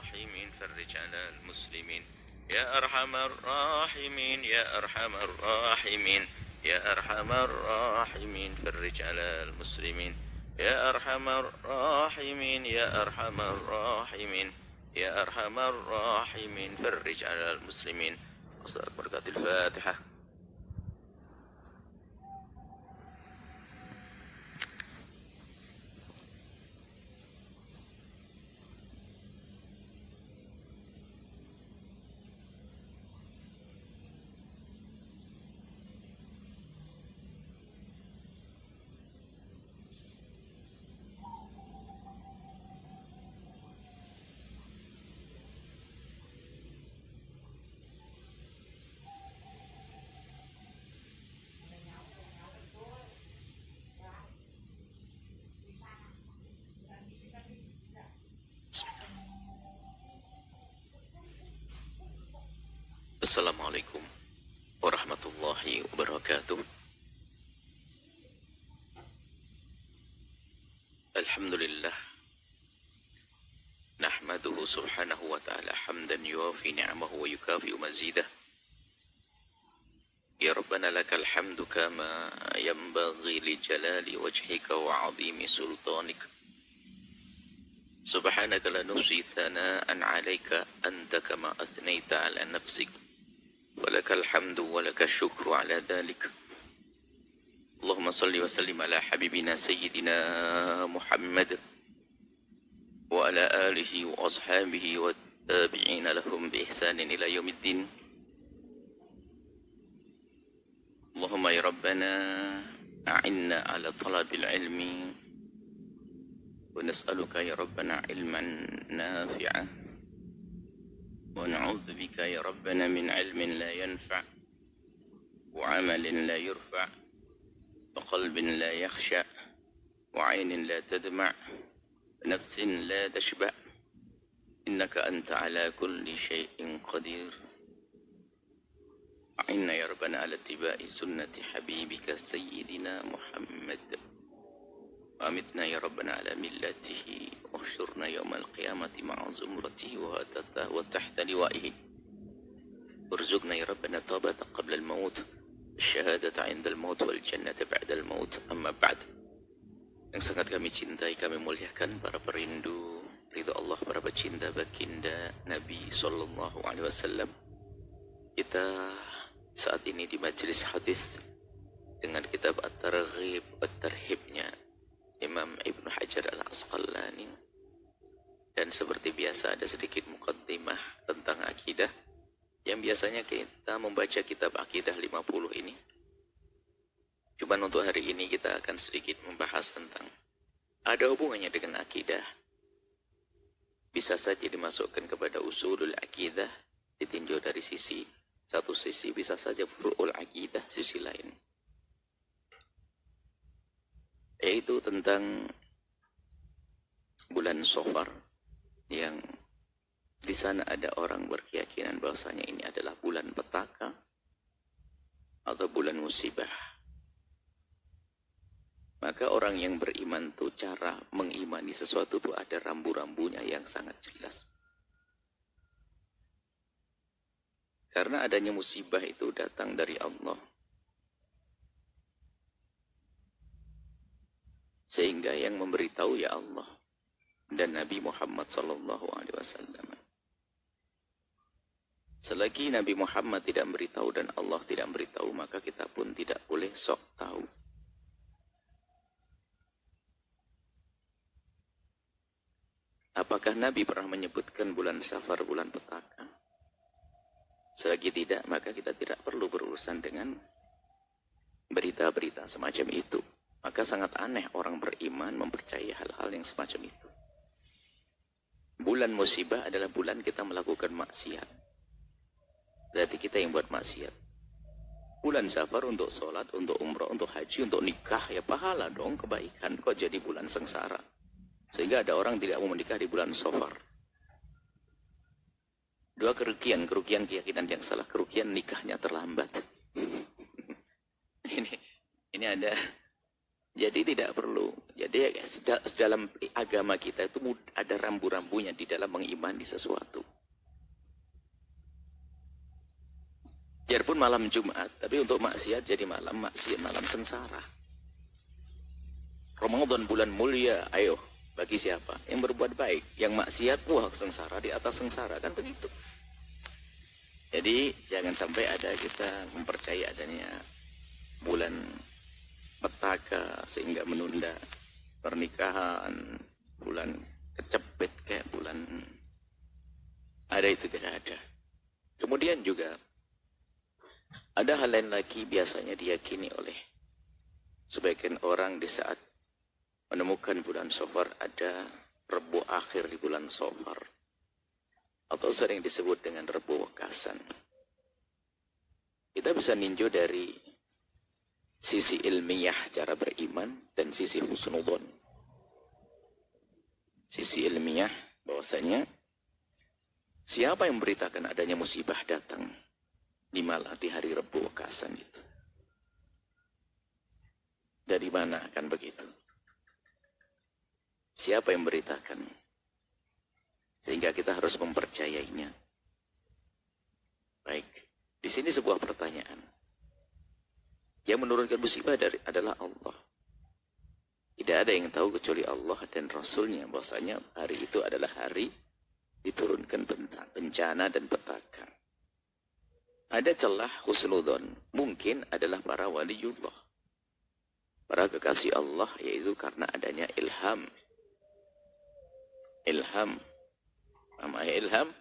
الراحمين فرج على المسلمين يا أرحم الراحمين يا أرحم الراحمين يا أرحم الراحمين فرج على المسلمين يا أرحم الراحمين يا أرحم الراحمين يا أرحم الراحمين فرج على المسلمين. أصدق بركات الفاتحة. Assalamualaikum warahmatullahi wabarakatuh. Alhamdulillah nahmaduhu subhanahu wa ta'ala hamdan yuwafi ni'amahu wa yukafi'u mazidah. Ya Rabbana lakal hamdu kama yanbaghi li jalali wajhika wa 'azimi sultanik. Subhanaka la nuhsi thana'an 'alaika anta kama athnaita 'ala nafsik. ولك الحمد ولك الشكر على ذلك. اللهم صل وسلم على حبيبنا سيدنا محمد وعلى آله وأصحابه والتابعين لهم بإحسان إلى يوم الدين. اللهم يا ربنا أعنا على طلب العلم ونسألك يا ربنا علما نافعا ونعوذ بك يا ربنا من علم لا ينفع وعمل لا يرفع وقلب لا يخشع وعين لا تدمع ونفس لا تشبع إنك أنت على كل شيء قدير. أعنا يا ربنا على اتباع سنة حبيبك سيدنا محمد وأمتنا يا ربنا على ملته واحشرنا يوم القيامة مع زمرته وتحت لوائه وارزقنا يا ربنا توبة قبل الموت الشهادة عند الموت والجنة بعد الموت. أما بعد, yang sangat kami cintai, kami muliakan para perindu ridha Allah, para pecinta baginda Nabi Sallallahu Alaihi Wasallam. Kita saat ini di majelis hadis dengan kitab At-Targhib At-Tarhibnya Imam Ibnu Hajar Al-Asqalani, dan seperti biasa ada sedikit muqaddimah tentang akidah yang biasanya kita membaca kitab akidah 50 ini. Cuman untuk hari ini kita akan sedikit membahas tentang ada hubungannya dengan akidah. Bisa saja dimasukkan kepada usulul akidah, ditinjau dari sisi satu sisi, bisa saja furu'ul akidah sisi lain, yaitu tentang bulan Safar, yang di sana ada orang berkeyakinan bahwasanya ini adalah bulan petaka atau bulan musibah. Maka orang yang beriman tuh cara mengimani sesuatu tuh ada rambu-rambunya yang sangat jelas. Karena adanya musibah itu datang dari Allah, sehingga yang memberitahu ya Allah dan Nabi Muhammad Sallallahu Alaihi Wasallam. Selagi Nabi Muhammad tidak memberitahu dan Allah tidak memberitahu, maka kita pun tidak boleh sok tahu. Apakah Nabi pernah menyebutkan bulan Safar bulan petaka? Selagi tidak, maka kita tidak perlu berurusan dengan berita-berita semacam itu. Maka sangat aneh orang beriman mempercayai hal-hal yang semacam itu. Bulan musibah adalah bulan kita melakukan maksiat. Berarti kita yang buat maksiat. Bulan Safar untuk sholat, untuk umrah, untuk haji, untuk nikah, ya pahala dong, kebaikan. Kok jadi bulan sengsara? Sehingga ada orang tidak mau menikah di bulan Safar. Dua kerugian keyakinan yang salah. Kerugian nikahnya terlambat. Ini ada Jadi tidak perlu. Jadi dalam agama kita itu ada rambu-rambunya di dalam mengimani sesuatu. Biarpun malam Jumat, tapi untuk maksiat jadi malam maksiat, malam sengsara. Ramadan bulan mulia, ayo bagi siapa? Yang berbuat baik, yang maksiat, wah sengsara di atas sengsara, kan begitu. Jadi jangan sampai ada kita mempercayai adanya bulan petaka sehingga menunda pernikahan, bulan kecepet kayak bulan ada, itu tidak ada. Kemudian juga ada hal lain lagi biasanya diyakini oleh sebagian orang di saat menemukan bulan Safar, ada Rebu akhir di bulan Safar, atau sering disebut dengan Rebu Wekasan. Kita bisa ninjau dari sisi ilmiah cara beriman dan sisi husnudon. Sisi ilmiah bahwasanya siapa yang memberitakan adanya musibah datang di malam di hari Rebu Wekasan itu, dari mana kan begitu? Siapa yang memberitakan? Sehingga kita harus mempercayainya. Baik, di sini sebuah pertanyaan. Yang menurunkan musibah adalah Allah. Tidak ada yang tahu kecuali Allah dan Rasulnya bahwasanya hari itu adalah hari diturunkan bencana dan petaka. Ada celah husnudon, mungkin adalah para waliullah, para kekasih Allah, yaitu karena adanya ilham. Ilham, namanya ilham,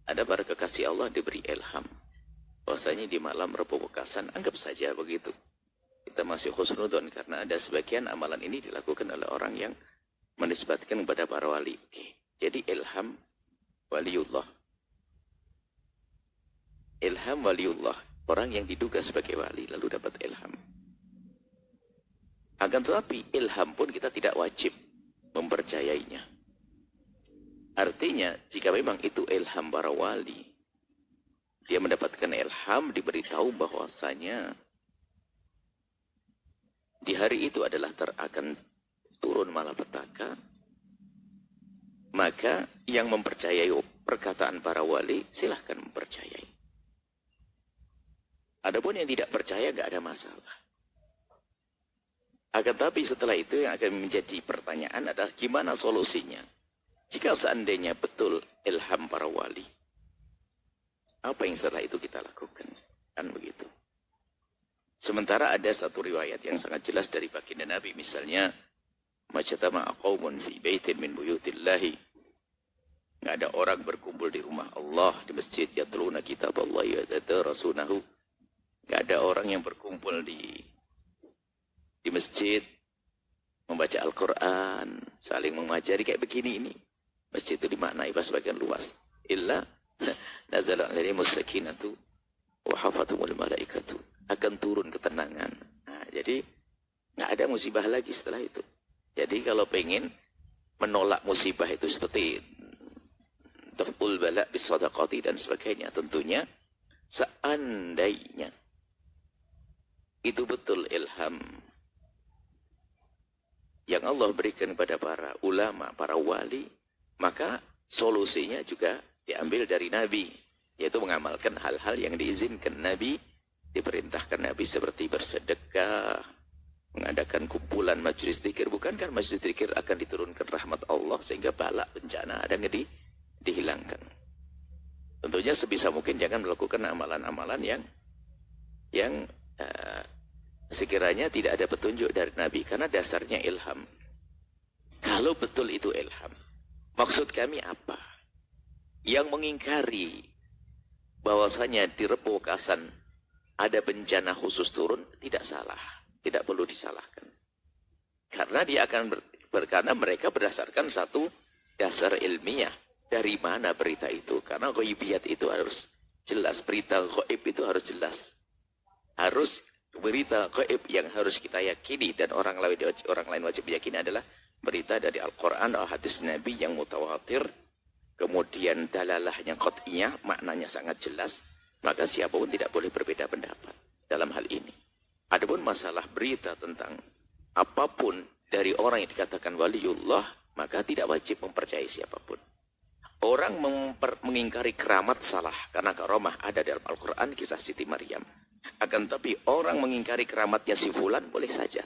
ada para kekasih Allah diberi ilham. Bahwasanya di malam Rebu Wekasan, anggap saja begitu, kita masih husnudon karena ada sebagian amalan ini dilakukan oleh orang yang menisbatkan kepada para wali. Oke. Jadi ilham waliullah. Ilham waliullah, orang yang diduga sebagai wali lalu dapat ilham. Akan tetapi ilham pun kita tidak wajib mempercayainya. Artinya jika memang itu ilham para wali, dia mendapatkan ilham, diberitahu bahwasanya di hari itu adalah akan turun malapetaka, maka yang mempercayai perkataan para wali silahkan mempercayai. Adapun yang tidak percaya nggak ada masalah. Akan tapi setelah itu yang akan menjadi pertanyaan adalah gimana solusinya? Jika seandainya betul ilham para wali, apa yang setelah itu kita lakukan? Kan begitu. Sementara ada satu riwayat yang sangat jelas dari baginda Nabi, misalnya majtama'a qaumun fi baitin min buyutillahi. Nggak ada orang berkumpul di rumah Allah, di masjid, yatluna kitab Allah wa yadarasunahu. Nggak ada orang yang berkumpul di masjid membaca Al-Quran, saling mengajari kayak begini ini. Masjid itu dimaknai sebagian luas. Illa nazala alaihimus sakinatu wa hafathumul malaikatu. Akan turun ketenangan. Nah, jadi nggak ada musibah lagi setelah itu. Jadi kalau pengen menolak musibah itu seperti taf'ul bala bis sadaqati dan sebagainya, tentunya seandainya itu betul ilham yang Allah berikan kepada para ulama, para wali, maka solusinya juga diambil dari Nabi, yaitu mengamalkan hal-hal yang diizinkan Nabi, diperintahkan Nabi seperti bersedekah, mengadakan kumpulan majlis zikir. Bukankah majlis zikir akan diturunkan rahmat Allah sehingga bala bencana ada dihilangkan? Tentunya sebisa mungkin jangan melakukan amalan-amalan yang sekiranya tidak ada petunjuk dari Nabi, karena dasarnya ilham. Kalau betul itu ilham, maksud kami apa? Yang mengingkari bahwasanya di Rebu Wekasan ada bencana khusus turun, tidak salah, tidak perlu disalahkan. Karena dia akan karena mereka berdasarkan satu dasar ilmiah. Dari mana berita itu? Karena ghaibiyat itu harus jelas, berita ghaib itu harus jelas. Harus berita gaib yang harus kita yakini dan orang lain wajib yakini adalah berita dari Al-Quran atau hadis Nabi yang mutawatir, kemudian dalalahnya qat'iyah, maknanya sangat jelas, maka siapapun tidak boleh berbeda pendapat dalam hal ini. Adapun masalah berita tentang apapun dari orang yang dikatakan waliullah, maka tidak wajib mempercayai siapapun. Orang mengingkari keramat salah, karena karamah ada dalam Al-Quran, kisah Siti Maryam. Akan tapi orang mengingkari keramatnya si fulan boleh saja,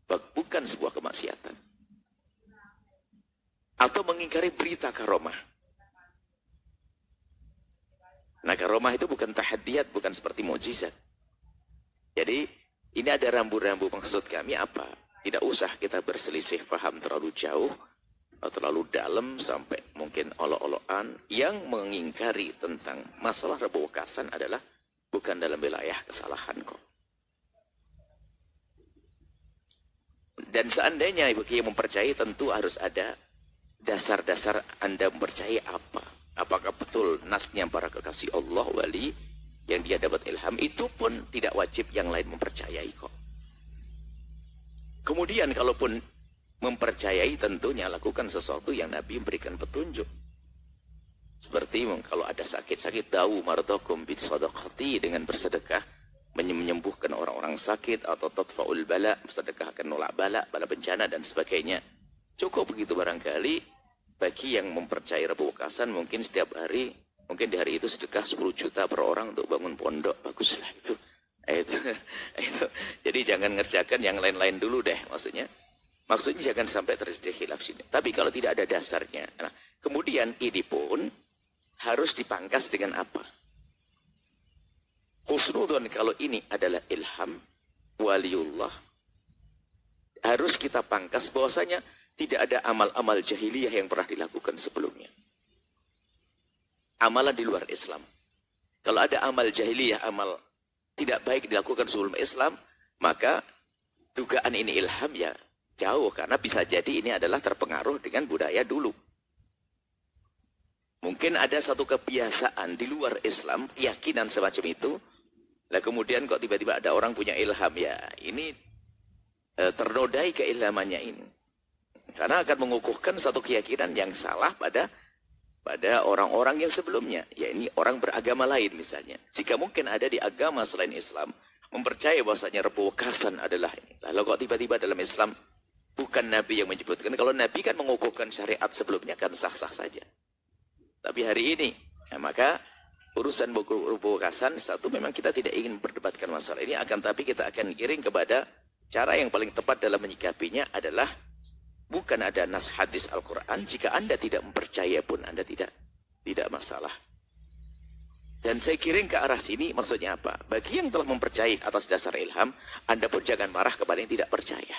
bukan sebuah kemaksiatan. Atau mengingkari berita karamah. Nah, karamah itu bukan tahadiyat, bukan seperti mukjizat. Jadi ini ada rambu-rambu. Maksud kami apa? Tidak usah kita berselisih faham terlalu jauh atau terlalu dalam sampai mungkin olok-olokan. Yang mengingkari tentang masalah rebokasan adalah bukan dalam wilayah kesalahan kok. Dan seandainya bagi yang mempercayai, tentu harus ada dasar-dasar Anda mempercayai apa. Apakah betul nasnya para kekasih Allah, wali, yang dia dapat ilham, itu pun tidak wajib yang lain mempercayai kok. Kemudian kalaupun mempercayai, tentunya lakukan sesuatu yang Nabi memberikan petunjuk. Seperti kalau ada sakit-sakit, dawu mardakum bisadaqati, dengan bersedekah menyembuhkan orang-orang sakit, atau tadfa'ul bala, bersedekah akan nolak bala bencana dan sebagainya. Cukup begitu barangkali. Bagi yang mempercayai rebokasan, mungkin setiap hari, mungkin di hari itu sedekah 10 juta per orang untuk bangun pondok, baguslah itu. Jadi jangan ngerjakan yang lain-lain dulu deh, maksudnya jangan sampai terjadi khilaf sini. Tapi kalau tidak ada dasarnya, nah, kemudian ini pun harus dipangkas dengan apa? Husnudon, kalau ini adalah ilham waliullah, harus kita pangkas bahwasanya tidak ada amal-amal jahiliyah yang pernah dilakukan sebelumnya. Amalan di luar Islam. Kalau ada amal jahiliyah, amal tidak baik dilakukan sebelum Islam, maka dugaan ini ilham ya jauh. Karena bisa jadi ini adalah terpengaruh dengan budaya dulu. Mungkin ada satu kebiasaan di luar Islam, keyakinan semacam itu. Lah kemudian kok tiba-tiba ada orang punya ilham, ya ini ternodai keilhamannya ini. Karena akan mengukuhkan satu keyakinan yang salah pada orang-orang yang sebelumnya. Ya ini orang beragama lain misalnya. Jika mungkin ada di agama selain Islam, mempercayai bahwasanya rebokasan adalah ini. Lalu kok tiba-tiba dalam Islam bukan Nabi yang menyebutkan. Kalau Nabi kan mengukuhkan syariat sebelumnya kan sah-sah saja. Tapi hari ini, ya maka urusan rebokasan, satu memang kita tidak ingin berdebatkan masalah ini. Akan tapi kita akan giring kepada cara yang paling tepat dalam menyikapinya adalah bukan ada nas hadis Al-Quran. Jika Anda tidak mempercaya pun Anda tidak masalah. Dan saya kirim ke arah sini, maksudnya apa? Bagi yang telah mempercayai atas dasar ilham, Anda pun jangan marah kepada yang tidak percaya.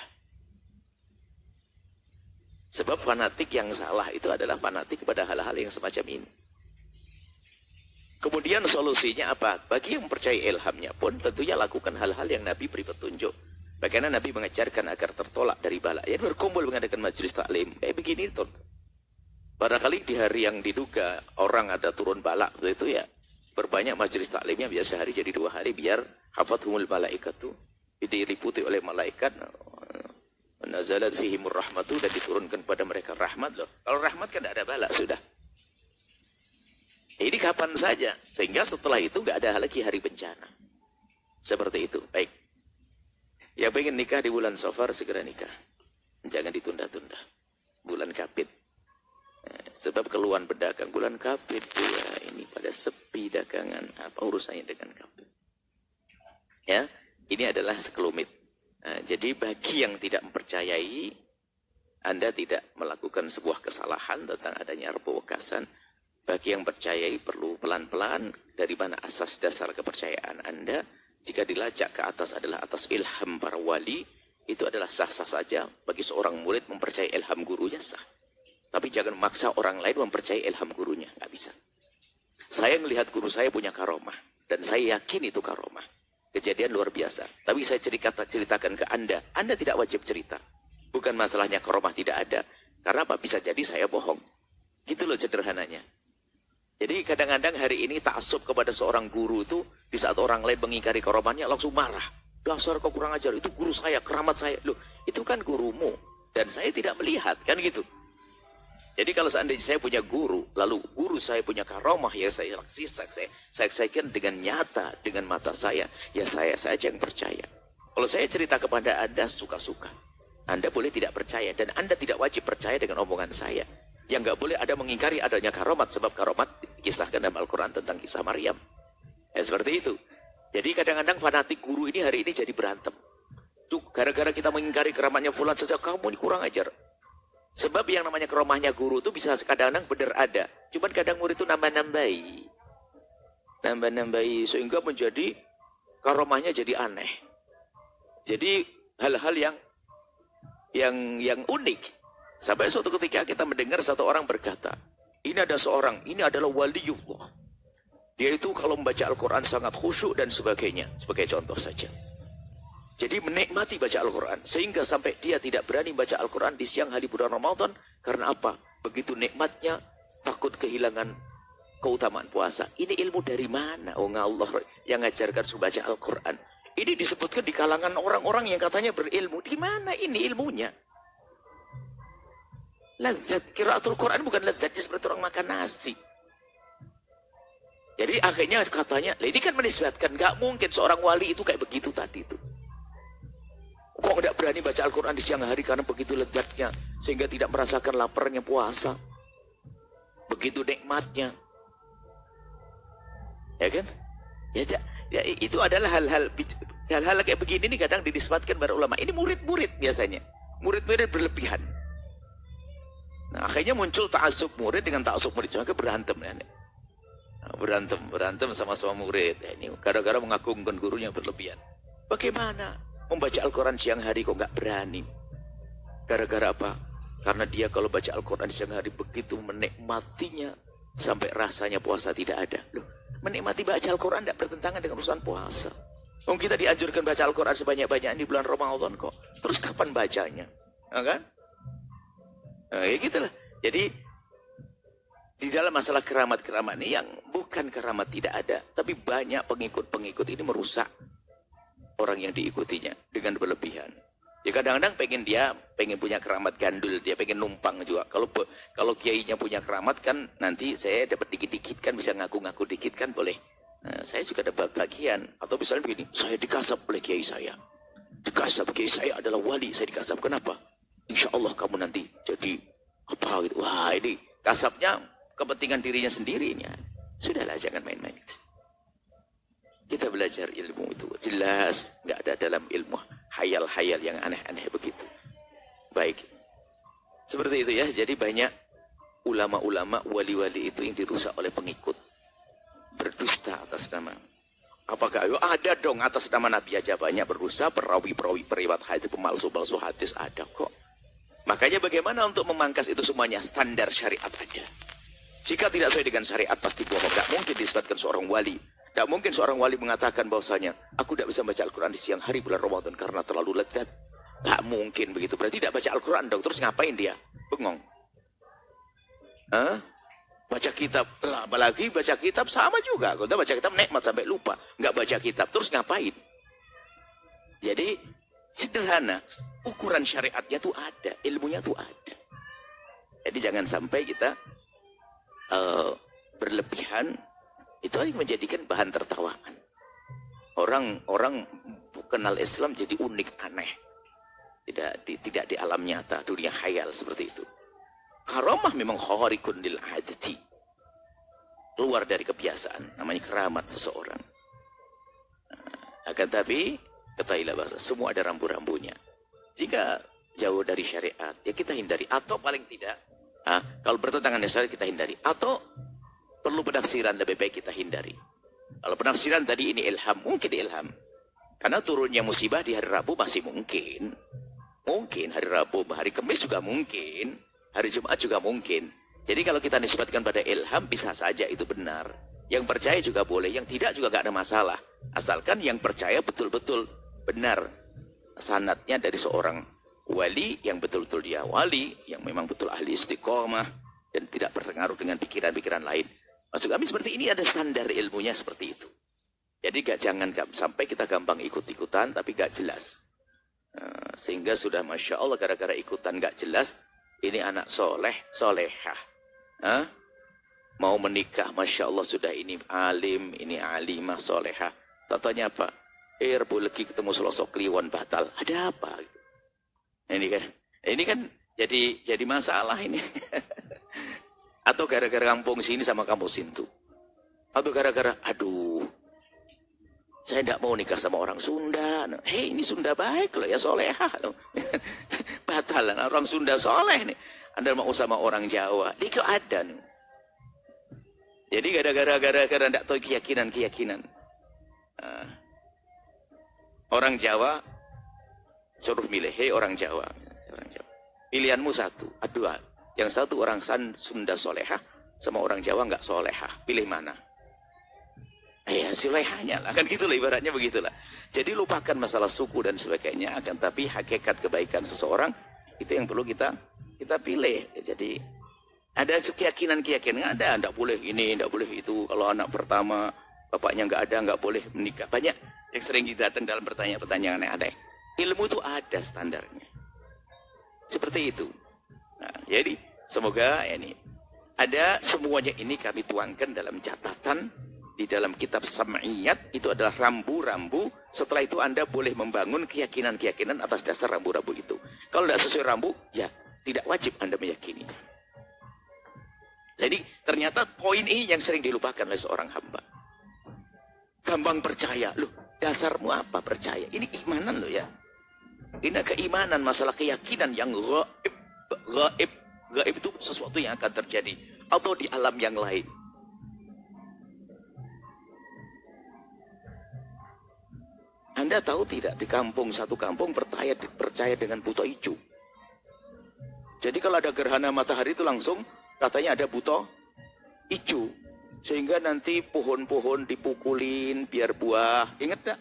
Sebab fanatik yang salah itu adalah fanatik kepada hal-hal yang semacam ini. Kemudian solusinya apa? Bagi yang mempercayai ilhamnya pun tentunya lakukan hal-hal yang Nabi beri petunjuk. Bagaimana Nabi mengajarkan agar tertolak dari bala. Ya berkumpul mengadakan majelis taklim. Begini tuh. Barangkali di hari yang diduga orang ada turun bala begitu ya. Berbanyak majelis taklimnya, biar sehari jadi 2 hari, biar hafathumul malaikatu, diliputi oleh malaikat. Nazalat fihimur rahmatu, dan diturunkan pada mereka rahmat loh. Kalau rahmat kan tidak ada bala sudah. Ini kapan saja. Sehingga setelah itu nggak ada lagi hari bencana. Seperti itu. Baik. Yang pengen nikah di bulan Safar segera nikah. Jangan ditunda-tunda. Bulan Kapit. Sebab keluhan pedagang bulan Kapit ya ini pada sepi dagangan. Apa urusannya dengan Kapit? Ya, ini adalah sekelumit. Jadi bagi yang tidak mempercayai, Anda tidak melakukan sebuah kesalahan tentang adanya rebokasan. Bagi yang percayai perlu pelan-pelan dari mana asas dasar kepercayaan Anda. Jika dilacak ke atas adalah atas ilham para wali, itu adalah sah-sah saja. Bagi seorang murid mempercayai ilham gurunya sah. Tapi jangan memaksa orang lain mempercayai ilham gurunya, nggak bisa. Saya melihat guru saya punya karomah, dan saya yakin itu karomah. Kejadian luar biasa. Tapi saya ceritakan ke Anda tidak wajib cerita. Bukan masalahnya karomah tidak ada. Karena apa? Bisa jadi saya bohong. Gitu loh sederhananya. Jadi kadang-kadang hari ini ta'assub kepada seorang guru itu, di saat orang lain mengingkari karomahnya langsung marah. Dasar kau kurang ajar, itu guru saya, keramat saya. Loh, itu kan gurumu. Dan saya tidak melihat, kan gitu. Jadi kalau seandainya saya punya guru, lalu guru saya punya karomah, ya saya saksikan dengan nyata, dengan mata saya, ya saya saja yang percaya. Kalau saya cerita kepada Anda, suka-suka. Anda boleh tidak percaya, dan Anda tidak wajib percaya dengan omongan saya. Yang nggak boleh ada mengingkari adanya karomat, sebab karomat dikisahkan dalam Al-Quran tentang kisah Maryam. Ya seperti itu. Jadi kadang-kadang fanatik guru ini hari ini jadi berantem. Gara-gara kita mengingkari keramatnya fulan saja, kamu ini kurang ajar. Sebab yang namanya keromahnya guru itu bisa kadang-kadang benar ada. Cuman kadang murid itu nambah-nambahi. Nambah-nambahi sehingga menjadi karomahnya jadi aneh. Jadi hal-hal yang unik. Sampai suatu ketika kita mendengar satu orang berkata, ini adalah waliullah. Dia itu kalau membaca Al-Quran sangat khusyuk dan sebagainya. Sebagai contoh saja. Jadi menikmati baca Al-Quran. Sehingga sampai dia tidak berani baca Al-Quran di siang hari bulan Ramadan. Karena apa? Begitu nikmatnya, takut kehilangan keutamaan puasa. Ini ilmu dari mana? Oh Allah yang ngajarkan suruh baca Al-Quran. Ini disebutkan di kalangan orang-orang yang katanya berilmu. Di mana ini ilmunya? Ladzat. Qiraatul Quran bukan ladzat seperti orang makan nasi. Jadi akhirnya katanya, ini kan menisbatkan, gak mungkin seorang wali itu kayak begitu tadi itu. Kok tidak berani baca Al-Quran di siang hari karena begitu lezatnya, sehingga tidak merasakan laparnya puasa. Begitu nikmatnya. Ya kan? Ya, itu adalah hal-hal kayak begini nih kadang dinisbatkan para ulama. Ini murid-murid biasanya. Murid-murid berlebihan. Nah, akhirnya muncul ta'assub murid dengan ta'assub murid. Jangan berantem ya. Berantem sama-sama murid. Ini gara-gara mengagungkan gurunya berlebihan. Bagaimana membaca Al-Quran siang hari kok nggak berani? Gara-gara apa? Karena dia kalau baca Al-Quran siang hari begitu menikmatinya sampai rasanya puasa tidak ada. Loh, menikmati baca Al-Quran tidak bertentangan dengan urusan puasa. Kita dianjurkan baca Al-Quran sebanyak-banyaknya di bulan Ramadan kok. Terus kapan bacanya? Nah, kan? Nah, ya gitulah. Jadi di dalam masalah keramat-keramat ini yang bukan keramat tidak ada, tapi banyak pengikut-pengikut ini merusak orang yang diikutinya dengan berlebihan. Ya kadang-kadang pengen punya keramat gandul, dia pengen numpang juga. Kalau kiainya punya keramat kan nanti saya dapat dikit-dikit kan, bisa ngaku-ngaku dikit kan boleh. Nah, saya juga dapat bagian. Atau misalnya begini, saya dikasap oleh kiai saya. Dikasap, kiai saya adalah wali, saya dikasap. Kenapa? Insya Allah kamu nanti jadi apa gitu. Wah ini kasapnya kepentingan dirinya sendiri ini. Sudahlah jangan main-main itu. Kita belajar ilmu itu jelas nggak ada dalam ilmu hayal-hayal yang aneh-aneh begitu. Baik. Seperti itu ya. Jadi banyak ulama-ulama wali-wali itu yang dirusak oleh pengikut. Berdusta atas nama. Apakah ada dong atas nama Nabi aja banyak berdusta, perawi-perawi periwat hadis, pemalsu-palsu hadis ada kok. Makanya bagaimana untuk memangkas itu semuanya? Standar syariat ada. Jika tidak sesuai dengan syariat pasti bohong. Tidak mungkin disebutkan seorang wali. Tidak mungkin seorang wali mengatakan bahwasanya aku tidak bisa baca Al-Quran di siang hari bulan Ramadan karena terlalu lezat. Tidak mungkin begitu. Berarti tidak baca Al-Quran dong. Terus ngapain dia? Bengong. Baca kitab. Apalagi baca kitab sama juga. Kalau baca kitab nikmat sampai lupa. Nggak baca kitab. Terus ngapain? Jadi sederhana. Ukuran syariatnya tuh ada. Ilmunya tuh ada. Jadi jangan sampai kita berlebihan, itu menjadikan bahan tertawaan. Orang kenal Islam jadi unik, aneh. Tidak di alam nyata, dunia khayal seperti itu. Karamah memang kharikun lil adati. Keluar dari kebiasaan, namanya keramat seseorang. Akan tapi, ketahuilah bahasa, semua ada rambu-rambunya. Jika jauh dari syariat, ya kita hindari. Atau paling tidak, kalau bertentangan dengan syariat kita hindari. Atau perlu penafsiran lebih baik kita hindari. Kalau penafsiran tadi ini ilham, mungkin ilham. Karena turunnya musibah di hari Rabu masih mungkin. Mungkin hari Rabu, hari Kamis juga mungkin. Hari Jumat juga mungkin. Jadi kalau kita nisbatkan pada ilham bisa saja itu benar. Yang percaya juga boleh, yang tidak juga gak ada masalah. Asalkan yang percaya betul-betul benar. Sanadnya dari seorang wali yang betul-betul dia wali, yang memang betul ahli istiqomah dan tidak berpengaruh dengan pikiran-pikiran lain. Maksud kami seperti ini ada standar ilmunya seperti itu. Jadi jangan sampai kita gampang ikut-ikutan tapi gak jelas. Sehingga sudah Masya Allah gara-gara ikutan gak jelas, ini anak soleh, solehah. Mau menikah Masya Allah sudah ini alim, ini alimah, solehah. Tatanya apa? Rebu lagi ketemu selosok kliwon batal. Ada apa? Ini kan jadi masalah ini. Atau gara-gara kampung sini sama kampung situ. Atau gara-gara, aduh, saya tidak mau nikah sama orang Sunda. Hei, ini Sunda baik loh ya, solehah loh. Batalan orang Sunda soleh nih. Anda mau sama orang Jawa, ini kok ada nih. Jadi gara-gara tidak tahu keyakinan. Orang Jawa suruh milih, hei orang Jawa. Pilihanmu satu, dua. Yang satu orang Sunda solehah, sama orang Jawa nggak solehah. Pilih mana? Ya solehahnya lah, kan gitulah ibaratnya begitulah. Jadi lupakan masalah suku dan sebagainya, akan tapi hakikat kebaikan seseorang itu yang perlu kita pilih. Jadi ada keyakinan ada, tidak boleh ini, tidak boleh itu. Kalau anak pertama bapaknya nggak ada, nggak boleh menikah. Banyak yang sering datang dalam pertanyaan aneh-aneh. Ilmu itu ada standarnya. Seperti itu. Nah, jadi semoga ini ada semuanya ini kami tuangkan dalam catatan di dalam kitab Sam'iyat. Itu adalah rambu-rambu. Setelah itu Anda boleh membangun keyakinan-keyakinan atas dasar rambu-rambu itu. Kalau tidak sesuai rambu, ya tidak wajib Anda meyakini. Jadi ternyata poin ini yang sering dilupakan oleh seorang hamba. Gampang percaya. Loh, dasarmu apa percaya? Ini imanan loh ya. Ini keimanan, masalah keyakinan yang gaib. Gaib itu sesuatu yang akan terjadi. Atau di alam yang lain. Anda tahu tidak, di satu kampung percaya dengan buta hijau. Jadi kalau ada gerhana matahari itu langsung katanya ada buta hijau. Sehingga nanti pohon-pohon dipukulin biar buah. Ingat tak?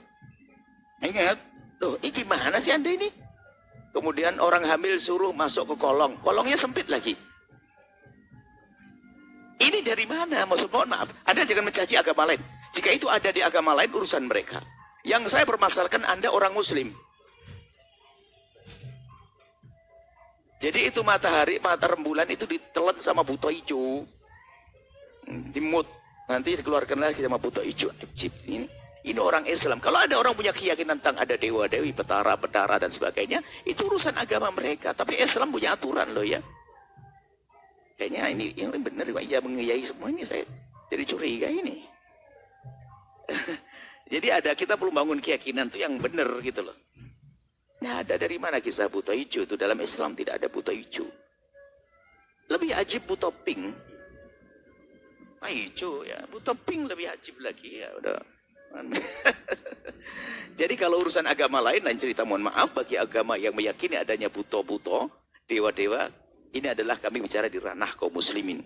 Ingat? Loh, ini gimana sih Anda ini? Kemudian orang hamil suruh masuk ke kolong. Kolongnya sempit lagi. Ini dari mana? Mohon maaf. Anda jangan mencaci agama lain. Jika itu ada di agama lain, urusan mereka. Yang saya permasalahkan Anda orang Muslim. Jadi itu mata rembulan itu ditelan sama buta hijau. Dimut. Nanti dikeluarkan lagi sama buta hijau. Ajib. Ini orang Islam. Kalau ada orang punya keyakinan tentang ada dewa-dewi, petara dan sebagainya, itu urusan agama mereka. Tapi Islam punya aturan loh ya. Kayaknya ini benar Pak. Ya mengiyai semua ini saya jadi curiga ini. Jadi kita perlu bangun keyakinan itu yang benar gitu loh. Nah, ada dari mana kisah buta hijau itu? Dalam Islam tidak ada buta hijau. Lebih ajib buta pink. Hijau ya, buta pink lebih ajib lagi ya udah. Jadi kalau urusan agama lain dan cerita mohon maaf bagi agama yang meyakini adanya buto-buto, dewa-dewa, ini adalah kami bicara di ranah kaum muslimin.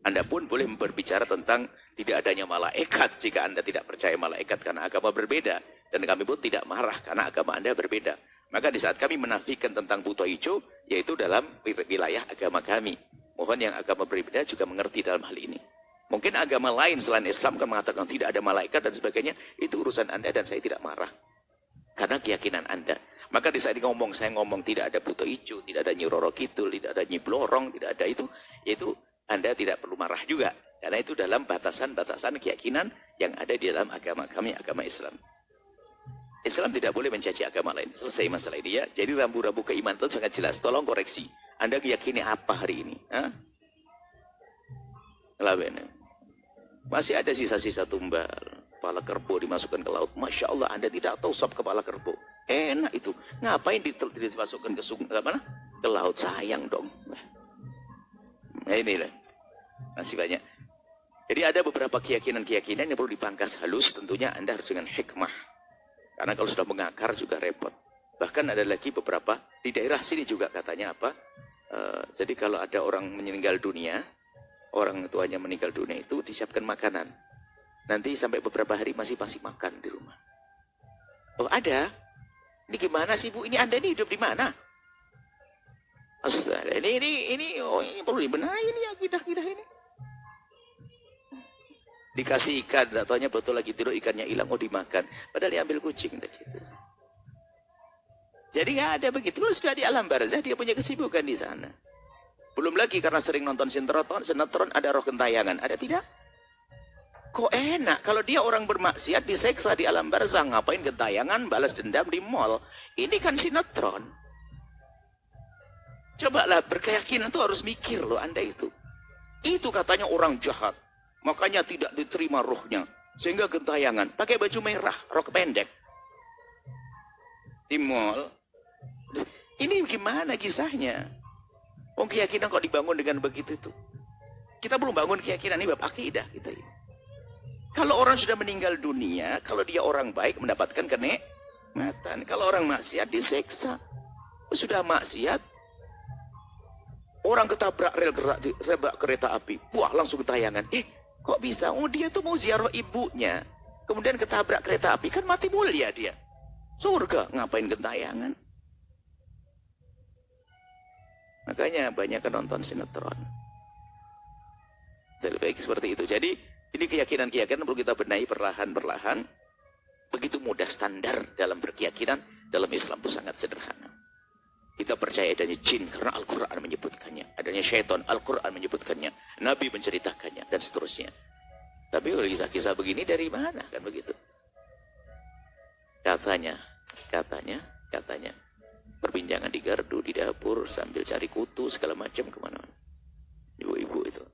Anda pun boleh berbicara tentang tidak adanya malaikat jika Anda tidak percaya malaikat karena agama berbeda. Dan kami pun tidak marah karena agama Anda berbeda. Maka di saat kami menafikan tentang buta hijau, yaitu dalam wilayah agama kami. Mohon yang agama berbeda juga mengerti dalam hal ini. Mungkin agama lain selain Islam kan mengatakan tidak ada malaikat dan sebagainya. Itu urusan Anda dan saya tidak marah. Karena keyakinan Anda. Maka di saat saya ngomong tidak ada buta hijau, tidak ada Nyi Roro Kidul, tidak ada Nyi Blorong, tidak ada itu. Yaitu Anda tidak perlu marah juga. Karena itu dalam batasan-batasan keyakinan yang ada di dalam agama kami, agama Islam. Islam tidak boleh mencaci agama lain. Selesai masalah ini ya. Jadi rambu-rambu keimanan itu sangat jelas. Tolong koreksi. Anda meyakini apa hari ini? Masih ada sisa-sisa tumbal. Kepala kerbau dimasukkan ke laut. Masya Allah, Anda tidak tahu sop kepala kerbau. Enak itu. Ngapain dimasukkan ke laut? Sayang dong. Nah inilah. Masih banyak. Jadi ada beberapa keyakinan-keyakinan yang perlu dipangkas halus. Tentunya Anda harus dengan hikmah. Karena kalau sudah mengakar juga repot. Bahkan ada lagi beberapa. Di daerah sini juga katanya apa. Jadi kalau ada orang meninggal dunia. Orang tuanya meninggal dunia itu disiapkan makanan. Nanti sampai beberapa hari masih makan di rumah. Oh ada? Ini gimana sih Bu? Ini Anda ini hidup di mana? Astaga, ini perlu dibenahi ini akidah-akidah ini. Dikasih ikan, tak taunya betul lagi tidur ikannya hilang mau dimakan. Padahal diambil kucing tadi. Jadi nggak ada begitu. Terus sudah di alam barzah dia punya kesibukan di sana. Belum lagi karena sering nonton sinetron ada roh gentayangan. Ada tidak? Kok enak kalau dia orang bermaksiat diseksa di alam barzah, ngapain gentayangan balas dendam di mall? Ini kan sinetron. Cobalah berkeyakinan tuh harus mikir loh Anda itu. Itu katanya orang jahat. Makanya tidak diterima rohnya. Sehingga gentayangan. Pakai baju merah, rok pendek. Di mall. Ini gimana kisahnya? Keyakinan kok dibangun dengan begitu tuh. Kita belum bangun keyakinan, ini bab akidah kita ini. Kalau orang sudah meninggal dunia, kalau dia orang baik mendapatkan kenikmatan. Kalau orang maksiat diseksa. Sudah maksiat, orang ketabrak rel rebak kereta api. Wah, langsung ketayangan. Kok bisa? Dia tuh mau ziarah ibunya. Kemudian ketabrak kereta api. Kan mati mulia dia. Surga. Ngapain gentayangan? Makanya banyak nonton sinetron. Lebih baik seperti itu. Jadi ini keyakinan-keyakinan perlu kita benahi perlahan-perlahan. Begitu mudah standar dalam berkeyakinan. Dalam Islam itu sangat sederhana. Kita percaya adanya jin karena Al-Quran menyebutkannya. Adanya syaitan, Al-Quran menyebutkannya. Nabi menceritakannya, dan seterusnya. Tapi kisah-kisah begini dari mana? Kan begitu. Katanya. Perbincangan di gardu, di dapur, sambil cari kutu, segala macam kemana-mana. Ibu-ibu itu.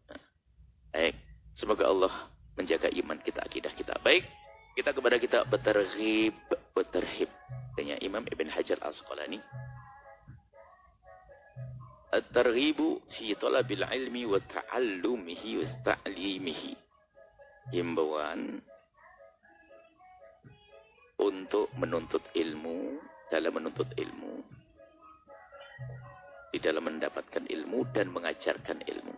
Baik. Semoga Allah menjaga iman kita, akidah kita. Baik. Kita kepada kita berterhib. Tanya Imam Ibn Hajar Al-Asqalani. At-targhibu fi talabil ilmi wa ta'allumihi wa ta'limihi. Himbauan untuk menuntut ilmu, dalam menuntut ilmu, di dalam mendapatkan ilmu dan mengajarkan ilmu.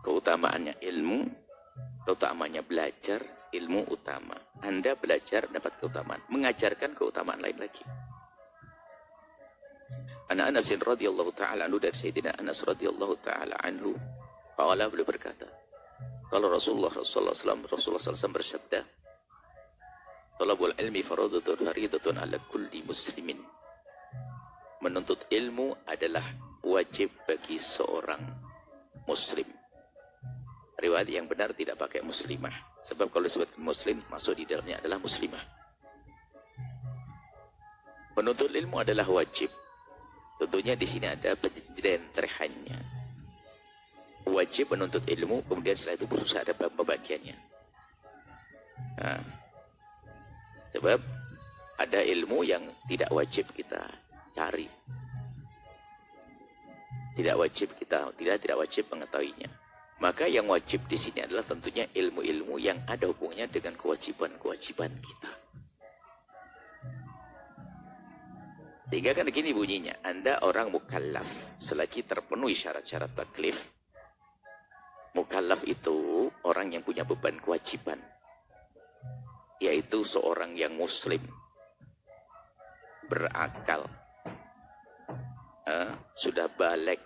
Keutamaannya ilmu, keutamanya belajar, ilmu utama. Anda belajar dapat keutamaan, mengajarkan keutamaan lain lagi. Anas radhiyallahu ta'ala anhu, dari Sayyidina Anas radhiyallahu ta'ala anhu, qala, beliau berkata, kalau Rasulullah SAW bersabda, talabul ilmi faridatun ala kulli muslimin. Menuntut ilmu adalah wajib bagi seorang muslim. Riwayat yang benar tidak pakai muslimah, sebab kalau disebut muslim masuk di dalamnya adalah muslimah. Menuntut ilmu adalah wajib. Tentunya di sini ada penjentrehannya. Wajib menuntut ilmu, kemudian setelah itu berusaha ada pembagiannya. Nah, sebab ada ilmu yang tidak wajib kita cari. Tidak wajib mengetahuinya. Maka yang wajib di sini adalah tentunya ilmu-ilmu yang ada hubungannya dengan kewajiban-kewajiban kita. Sehingga kan begini bunyinya, Anda orang mukallaf, selagi terpenuhi syarat-syarat taklif. Mukallaf itu orang yang punya beban kewajiban, yaitu seorang yang muslim, berakal, sudah balik,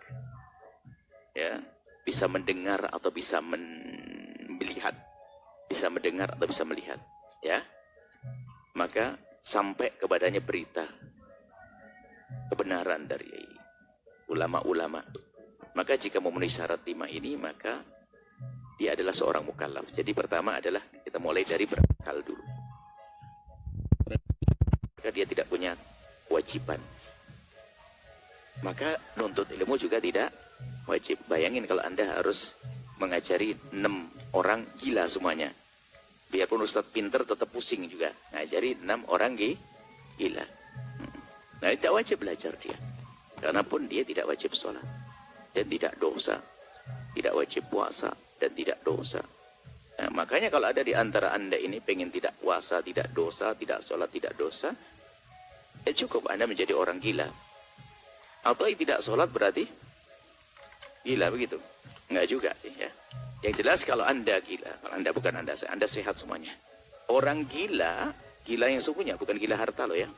ya, bisa mendengar atau bisa melihat, bisa mendengar atau bisa melihat, ya, maka sampai kepadanya berita kebenaran dari ulama-ulama. Maka jika memenuhi syarat 5 ini, maka dia adalah seorang mukallaf. Jadi pertama adalah kita mulai dari berakal dulu. Maka dia tidak punya kewajiban. Maka nuntut ilmu juga tidak wajib. Bayangin kalau Anda harus mengajari 6 orang gila semuanya. Biarpun Ustadz pinter tetap pusing juga. Ngajari 6 orang gila. Nah, tidak wajib belajar dia. Karena pun dia tidak wajib sholat. Dan tidak dosa. Tidak wajib puasa. Dan tidak dosa. Nah, makanya kalau ada di antara Anda ini pengen tidak puasa, tidak dosa, tidak sholat, tidak dosa, cukup Anda menjadi orang gila. Atau tidak sholat berarti gila begitu. Enggak juga sih ya. Yang jelas kalau Anda gila, kalau Anda bukan Anda sehat semuanya. Orang gila, gila yang sungguhnya, bukan gila harta loh ya.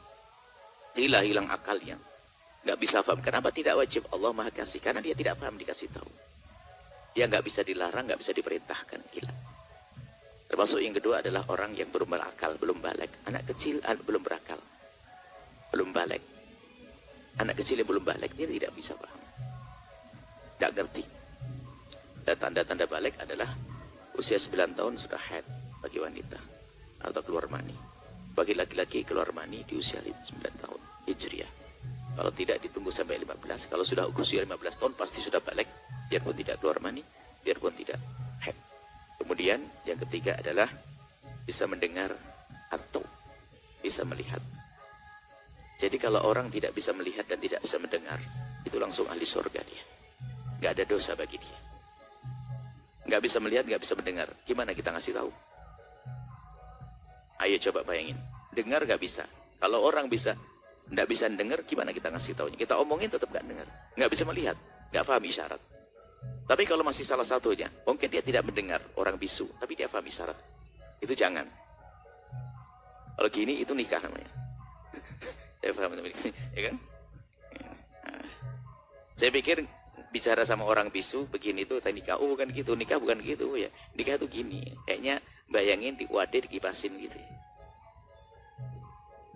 Gila hilang akalnya, nggak bisa paham. Kenapa tidak wajib? Allah Maha Kasih, karena dia tidak paham dikasih tahu. Dia nggak bisa dilarang, nggak bisa diperintahkan. Gila. Termasuk yang kedua adalah orang yang belum berakal, belum balik. Anak kecil belum berakal, belum balik. Anak kecil yang belum balik dia tidak bisa paham, nggak ngerti. Dan tanda-tanda balik adalah usia 9 tahun sudah haid bagi wanita atau keluar mani. Bagi laki-laki keluar mani di usia 9 tahun Hijriah. Kalau tidak ditunggu sampai 15. Kalau sudah usia 15 tahun pasti sudah balik, biarpun tidak keluar mani, biarpun tidak haid. Kemudian yang ketiga adalah bisa mendengar atau bisa melihat. Jadi kalau orang tidak bisa melihat dan tidak bisa mendengar, itu langsung ahli surga dia. Nggak ada dosa bagi dia. Nggak bisa melihat, nggak bisa mendengar. Gimana kita ngasih tahu? Ayo coba bayangin. Dengar nggak bisa. Kalau orang bisa, nggak bisa dengar, gimana kita ngasih taunya? Kita omongin tetap nggak dengar. Nggak bisa melihat, nggak paham isyarat. Tapi kalau masih salah satunya, mungkin dia tidak mendengar, orang bisu, tapi dia paham isyarat. Itu jangan. Kalau gini itu nikah namanya. Saya paham, ya kan? Nah, saya pikir bicara sama orang bisu begini tuh nikah. Oh bukan gitu, nikah bukan gitu ya. Nikah tuh gini. Kayaknya bayangin di wadah dikipasin gitu.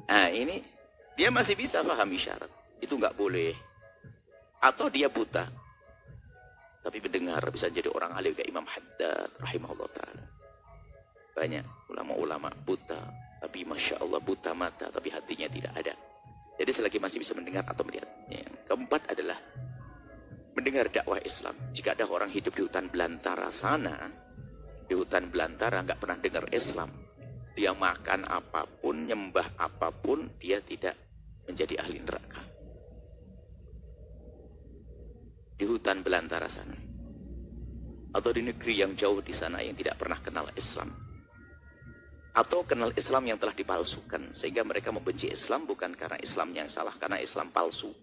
Nah ini dia masih bisa paham isyarat. Itu nggak boleh. Atau dia buta. Tapi mendengar bisa jadi orang alim kayak Imam Haddad rahimahullah ta'ala. Banyak ulama-ulama buta. Tapi Masya Allah buta mata tapi hatinya tidak ada. Jadi selagi masih bisa mendengar atau melihat. Yang keempat adalah mendengar dakwah Islam. Jika ada orang hidup di hutan belantara sana, di hutan belantara nggak pernah dengar Islam, dia makan apapun, nyembah apapun, dia tidak menjadi ahli neraka. Di hutan belantara sana, atau di negeri yang jauh di sana yang tidak pernah kenal Islam, atau kenal Islam yang telah dipalsukan, sehingga mereka membenci Islam bukan karena Islam yang salah, karena Islam palsu.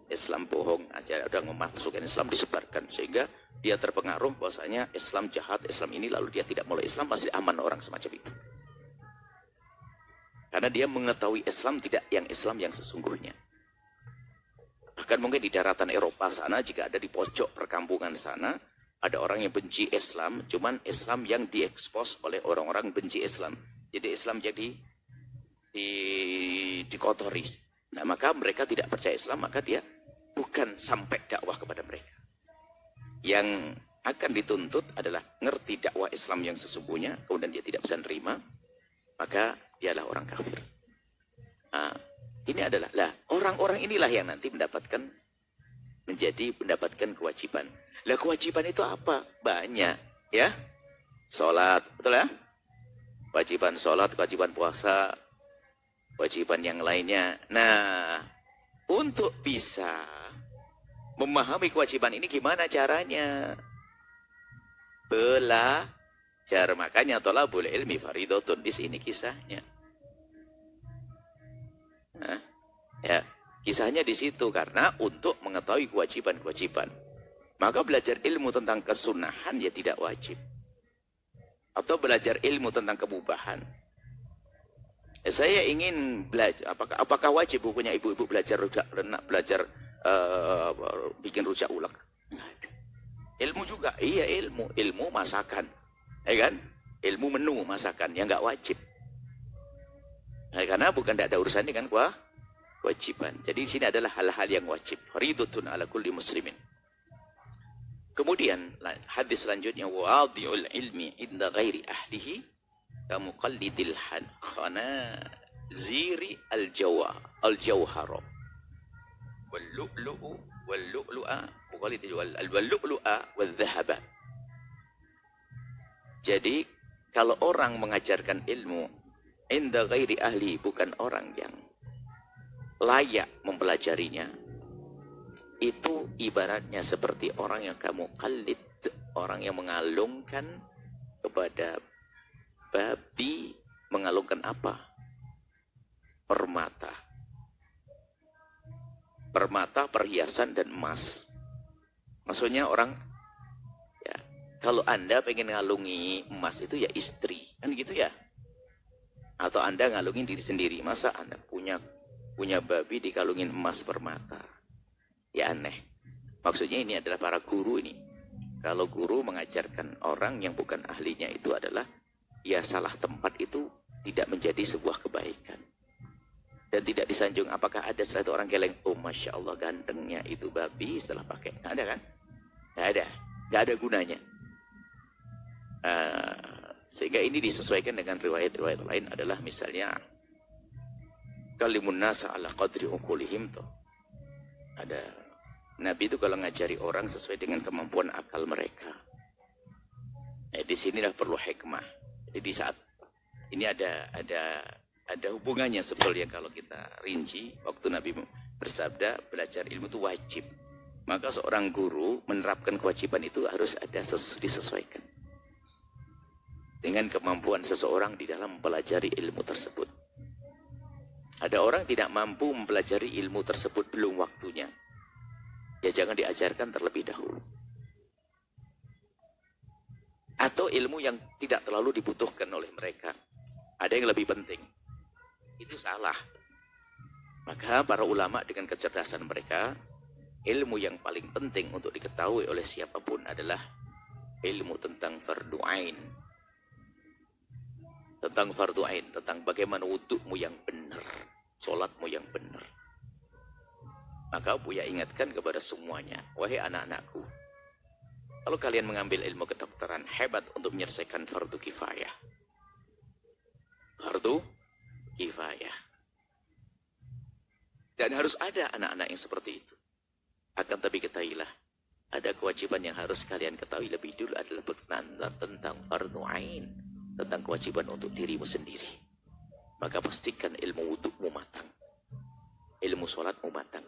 Islam bohong, aja udah memasukkan Islam disebarkan sehingga dia terpengaruh bahwasanya Islam jahat, Islam ini, lalu dia tidak mulai Islam, masih aman orang semacam itu. Karena dia mengetahui Islam tidak yang Islam yang sesungguhnya. Bahkan mungkin di daratan Eropa sana, jika ada di pojok perkampungan sana, ada orang yang benci Islam, cuman Islam yang diekspos oleh orang-orang benci Islam. Jadi Islam jadi dikotori. Nah maka mereka tidak percaya Islam, maka dia bukan sampai dakwah kepada mereka. Yang akan dituntut adalah ngerti dakwah Islam yang sesungguhnya, kemudian dia tidak bisa nerima, maka dialah orang kafir. Nah, ini adalah orang-orang inilah yang nanti mendapatkan kewajiban. Lah kewajiban itu apa? Banyak, ya. Sholat, betul ya? Kewajiban sholat, kewajiban puasa, kewajiban yang lainnya. Nah, untuk bisa memahami kewajiban ini gimana caranya? Belajar. Makanya thalabul ilmi fardhatun, di sini kisahnya. Nah, ya, kisahnya di situ karena untuk mengetahui kewajiban-kewajiban. Maka belajar ilmu tentang kesunahan ya tidak wajib. Atau belajar ilmu tentang kemubahan. Saya ingin belajar, apakah wajib bukunya ibu-ibu belajar rujak renak, belajar bikin rujak ulek? Ilmu juga, iya ilmu masakan, ya kan? Ilmu menu masakan yang nggak wajib. Nah, karena bukan tidak ada urusan dengan kewajiban. Jadi di sini adalah hal-hal yang wajib. Faridatun ala kulli muslimin. Kemudian hadis selanjutnya, wadhi'ul ilmi inda ghairi ahlihi kamuqallidil khanaziri al-jawhara wal-lu'lu'u wal-lu'lu'a wal-lu'lu'a wal-dhahaba. Jadi kalau orang mengajarkan ilmu inda ghairi ahli, bukan orang yang layak mempelajarinya, itu ibaratnya seperti orang yang kamu qallid, orang yang mengalungkan kepada babi. Mengalungkan apa? Permata, perhiasan dan emas. Maksudnya orang, ya, kalau Anda pengen ngalungi emas itu ya istri, kan gitu ya. Atau Anda ngalungin diri sendiri. Masa Anda punya babi dikalungin emas permata? Ya aneh. Maksudnya ini adalah para guru ini. Kalau guru mengajarkan orang yang bukan ahlinya, itu adalah ya salah tempat, itu tidak menjadi sebuah kebaikan. Dan tidak disanjung. Apakah ada setelah itu orang geleng, oh Masya Allah gantengnya itu babi setelah pakai? Nggak ada kan? Nggak ada gunanya. Sehingga ini disesuaikan dengan riwayat-riwayat lain adalah misalnya kalimun nasa ala qadri uqulihim tuh. Ada Nabi itu kalau ngajari orang sesuai dengan kemampuan akal mereka. Di sinilah perlu hikmah. Jadi di saat ini ada hubungannya sebetulnya kalau kita rinci. Waktu Nabi bersabda belajar ilmu itu wajib. Maka seorang guru menerapkan kewajiban itu harus ada disesuaikan dengan kemampuan seseorang di dalam mempelajari ilmu tersebut. Ada orang tidak mampu mempelajari ilmu tersebut belum waktunya. Ya jangan diajarkan terlebih dahulu. Atau ilmu yang tidak terlalu dibutuhkan oleh mereka. Ada yang lebih penting. Itu salah. Maka para ulama dengan kecerdasan mereka, ilmu yang paling penting untuk diketahui oleh siapapun adalah ilmu tentang fardu ain. Tentang fardu ain, tentang bagaimana wudukmu yang benar, sholatmu yang benar. Maka Buya ingatkan kepada semuanya, wahai anak-anakku, kalau kalian mengambil ilmu kedokteran, hebat untuk menyelesaikan fardu kifayah. Fardu kifayah. Dan harus ada anak-anak yang seperti itu. Akan tapi ketahuilah, ada kewajiban yang harus kalian ketahui lebih dulu adalah berkenaan tentang fardu ain, tentang kewajiban untuk dirimu sendiri. Maka pastikan ilmu wudukmu matang, ilmu sholatmu matang.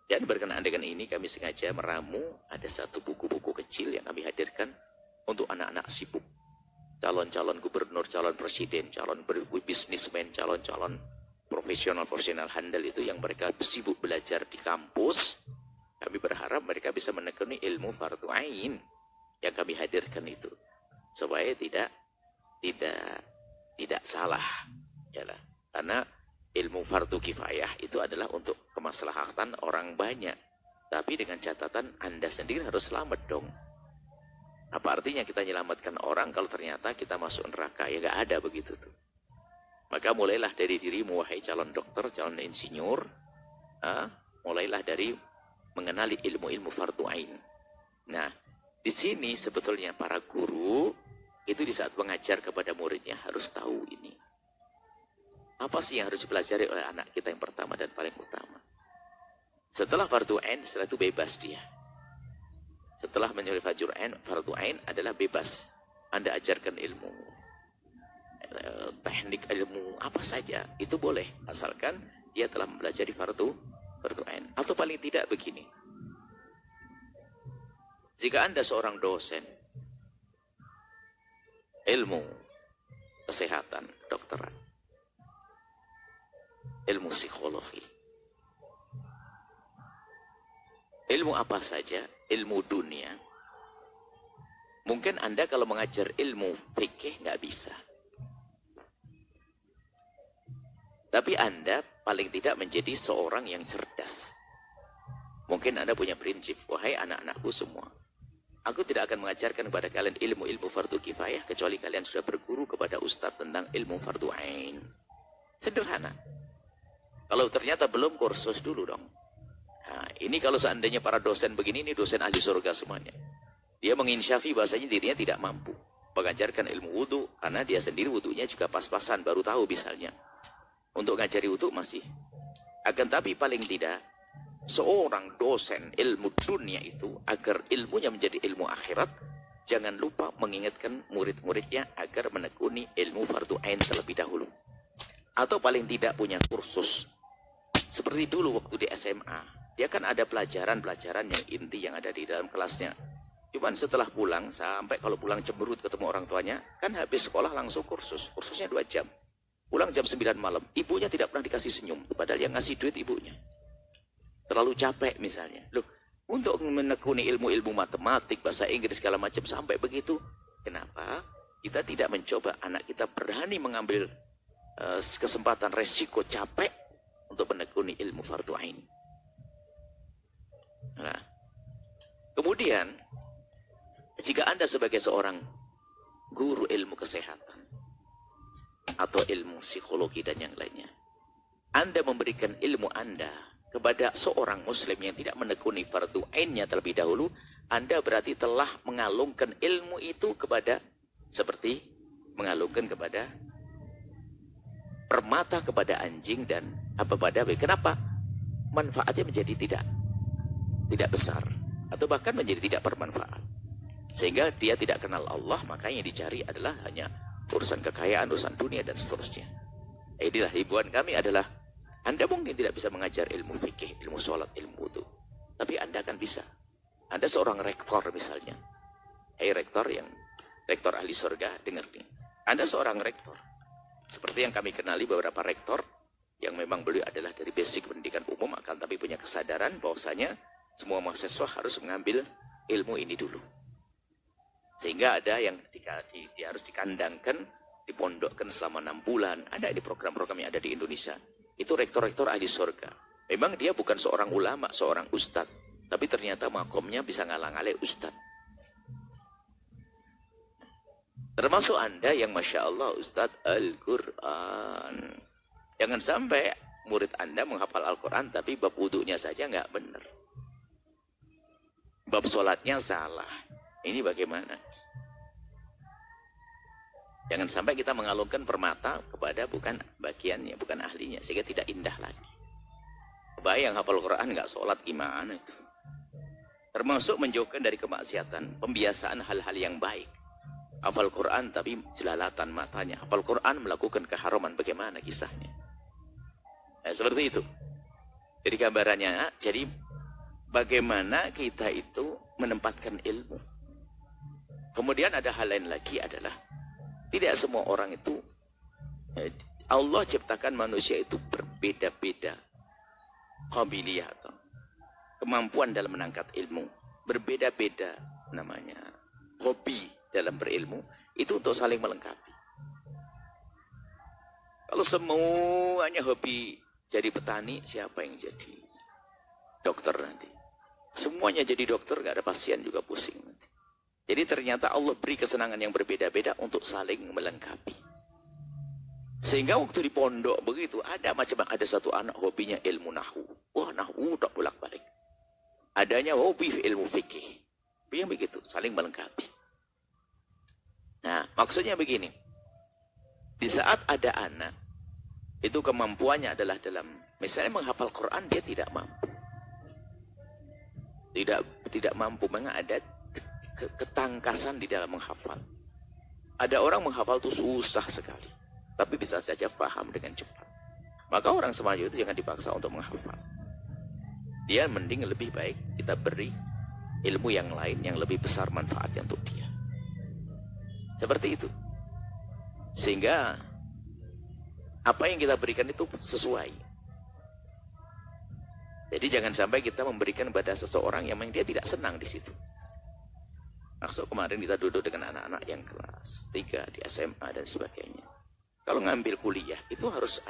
Dan berkenaan dengan ini kami sengaja meramu ada satu buku-buku kecil yang kami hadirkan untuk anak-anak sibuk. Calon-calon gubernur, calon presiden, calon bisnismen, calon-calon profesional handal itu yang mereka sibuk belajar di kampus. Kami berharap mereka bisa menekuni ilmu fardu ain yang kami hadirkan itu. Supaya tidak salah. Yalah. Karena ilmu fardu kifayah itu adalah untuk kemaslahatan orang banyak. Tapi dengan catatan Anda sendiri harus selamat dong. Apa artinya kita menyelamatkan orang kalau ternyata kita masuk neraka? Ya gak ada begitu tuh. Maka mulailah dari dirimu, wahai calon dokter, calon insinyur. Mulailah dari mengenali ilmu-ilmu fardu ain. Nah, di sini sebetulnya para guru itu di saat mengajar kepada muridnya harus tahu ini. Apa sih yang harus dipelajari oleh anak kita yang pertama dan paling utama? Setelah fardu ain, setelah itu bebas dia. Setelah menyelesaikan fardu ain adalah bebas. Anda ajarkan ilmu, teknik ilmu apa saja itu boleh, asalkan dia telah mempelajari fardu ain. Atau paling tidak begini, jika Anda seorang dosen ilmu kesehatan, dokteran, ilmu psikologi, ilmu apa saja, ilmu dunia, mungkin Anda kalau mengajar ilmu fikih nggak bisa. Tapi Anda paling tidak menjadi seorang yang cerdas. Mungkin Anda punya prinsip, wahai anak-anakku semua, aku tidak akan mengajarkan kepada kalian ilmu-ilmu fardu kifayah kecuali kalian sudah berguru kepada ustadz tentang ilmu fardu ain. Sederhana. Kalau ternyata belum, kursus dulu dong. Nah, ini kalau seandainya para dosen begini, ini dosen ahli surga semuanya. Dia menginsyafi bahasanya dirinya tidak mampu mengajarkan ilmu wudu karena dia sendiri wudunya juga pas-pasan, baru tahu misalnya. Untuk ngajari wudu masih. Akan tapi paling tidak seorang dosen ilmu dunia itu agar ilmunya menjadi ilmu akhirat, jangan lupa mengingatkan murid-muridnya agar menekuni ilmu fardu ain terlebih dahulu. Atau paling tidak punya kursus. Seperti dulu waktu di SMA, dia kan ada pelajaran-pelajaran yang inti yang ada di dalam kelasnya. Cuman setelah pulang, sampai kalau pulang cemberut ketemu orang tuanya, kan habis sekolah langsung kursus. Kursusnya 2 jam. Pulang jam 9 malam, ibunya tidak pernah dikasih senyum. Padahal yang ngasih duit ibunya. Terlalu capek misalnya. Loh, untuk menekuni ilmu-ilmu matematik, bahasa Inggris, segala macam sampai begitu. Kenapa? Kita tidak mencoba anak kita berani mengambil kesempatan resiko capek untuk menekuni ilmu fardu ain. Nah, kemudian jika Anda sebagai seorang guru ilmu kesehatan atau ilmu psikologi dan yang lainnya, Anda memberikan ilmu Anda kepada seorang muslim yang tidak menekuni fardu ainnya terlebih dahulu, Anda berarti telah mengalungkan ilmu itu kepada, seperti mengalungkan kepada permata kepada anjing dan apa pada bayi. Kenapa? manfaatnya menjadi tidak besar atau bahkan menjadi tidak bermanfaat. Sehingga dia tidak kenal Allah, maka yang dicari adalah hanya urusan kekayaan, urusan dunia dan seterusnya. Inilah hiburan kami adalah Anda mungkin tidak bisa mengajar ilmu fikih, ilmu sholat, ilmu wudu, tapi Anda akan bisa. Anda seorang rektor misalnya. Rektor ahli surga, dengar nih. Anda seorang rektor. Seperti yang kami kenali beberapa rektor yang memang beliau adalah dari basic pendidikan umum, akan tapi punya kesadaran bahwasanya semua mahasiswa harus mengambil ilmu ini dulu. Sehingga ada yang ketika dia harus dikandangkan, dipondokkan selama 6 bulan. Ada di program-program yang ada di Indonesia. Itu rektor-rektor ahli surga. Memang dia bukan seorang ulama, seorang ustadz. Tapi ternyata makomnya bisa ngalang-alai ustadz. Termasuk Anda yang Masya Allah Ustadz Al-Quran. Jangan sampai murid Anda menghafal Al-Quran tapi bab wudunya saja nggak benar. Bab sholatnya salah. Ini bagaimana? Jangan sampai kita mengalungkan permata kepada bukan bagiannya, bukan ahlinya. Sehingga tidak indah lagi. Bayang hafal Quran nggak sholat gimana itu? Termasuk menjauhkan dari kemaksiatan. Pembiasaan hal-hal yang baik. Hafal Quran tapi jelalatan matanya. Hafal Quran melakukan keharaman. Bagaimana kisahnya? Nah, seperti itu. Jadi gambarannya, jadi bagaimana kita itu menempatkan ilmu. Kemudian ada hal lain lagi adalah tidak semua orang itu, Allah ciptakan manusia itu berbeda-beda qabiliyah atau kemampuan dalam menangkap ilmu. Berbeda-beda namanya hobi dalam berilmu, itu untuk saling melengkapi. Kalau semuanya hobi jadi petani, siapa yang jadi dokter nanti? Semuanya jadi dokter, gak ada pasien juga pusing nanti. Jadi ternyata Allah beri kesenangan yang berbeda-beda untuk saling melengkapi. Sehingga waktu di pondok begitu, ada satu anak hobinya ilmu nahwu. Wah, nahwu tak bolak-balik. Adanya hobi ilmu fikih. Yang begitu, saling melengkapi. Nah, maksudnya begini. Di saat ada anak, itu kemampuannya adalah dalam, misalnya menghafal Quran, dia tidak mampu. Tidak mampu, memang ada ketangkasan di dalam menghafal. Ada orang menghafal itu susah sekali, tapi bisa saja faham dengan cepat. Maka orang semacam itu jangan dipaksa untuk menghafal. Dia mending lebih baik kita beri ilmu yang lain yang lebih besar manfaatnya untuk dia. Seperti itu. Sehingga apa yang kita berikan itu sesuai. Jadi jangan sampai kita memberikan pada seseorang yang dia tidak senang di situ. Maksud kemarin kita duduk dengan anak-anak yang kelas 3 di SMA dan sebagainya. Kalau ngambil kuliah itu harus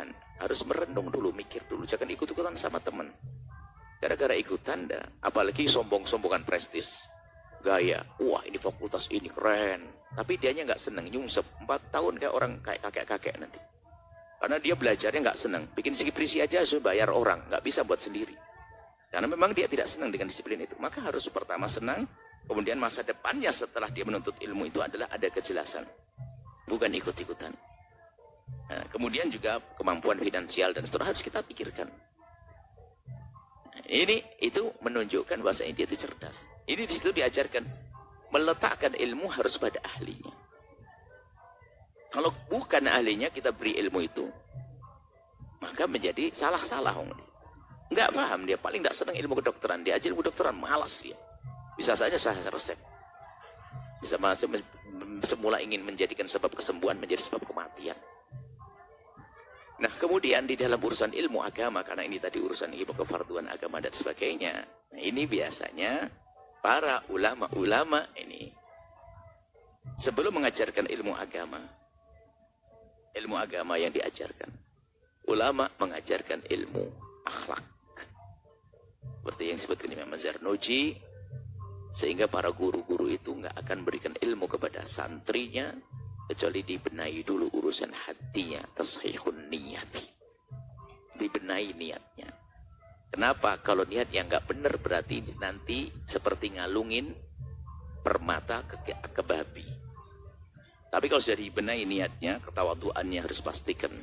merenung dulu, mikir dulu, jangan ikut-ikutan sama teman. Gara-gara ikutan, apalagi sombong-sombongan prestis, gaya, wah ini fakultas ini keren. Tapi dianya nggak seneng, nyungsep 4 tahun kayak orang kayak kakek-kakek nanti. Karena dia belajarnya nggak seneng, bikin skripsi aja harus bayar orang, nggak bisa buat sendiri. Karena memang dia tidak senang dengan disiplin itu. Maka harus pertama senang, kemudian masa depannya setelah dia menuntut ilmu itu adalah ada kejelasan, bukan ikut-ikutan. Nah, kemudian juga kemampuan finansial dan seterusnya harus kita pikirkan. Nah, itu menunjukkan bahwasanya dia itu cerdas. Ini di situ diajarkan meletakkan ilmu harus pada ahlinya. Kalau bukan ahlinya kita beri ilmu itu, maka menjadi salah-salah. Nggak paham dia, paling nggak senang ilmu kedokteran. Dia aja ilmu kedokteran malas dia. Bisa saja sah resep. Bisa masuk semula ingin menjadikan sebab kesembuhan menjadi sebab kematian. Nah kemudian di dalam urusan ilmu agama, karena ini tadi urusan ilmu kefarduan agama dan sebagainya. Nah ini biasanya para ulama-ulama ini sebelum mengajarkan ilmu agama yang diajarkan, ulama mengajarkan ilmu akhlak. Seperti yang disebutkan Imam Zarnuji, sehingga para guru-guru itu nggak akan berikan ilmu kepada santrinya kecuali dibenahi dulu urusan hatinya, tashihun niyati, dibenahi niatnya. Kenapa? Kalau niat yang nggak benar berarti nanti seperti ngalungin permata ke babi. Tapi kalau sudah dibenahi niatnya, ketawaduannya harus pastikan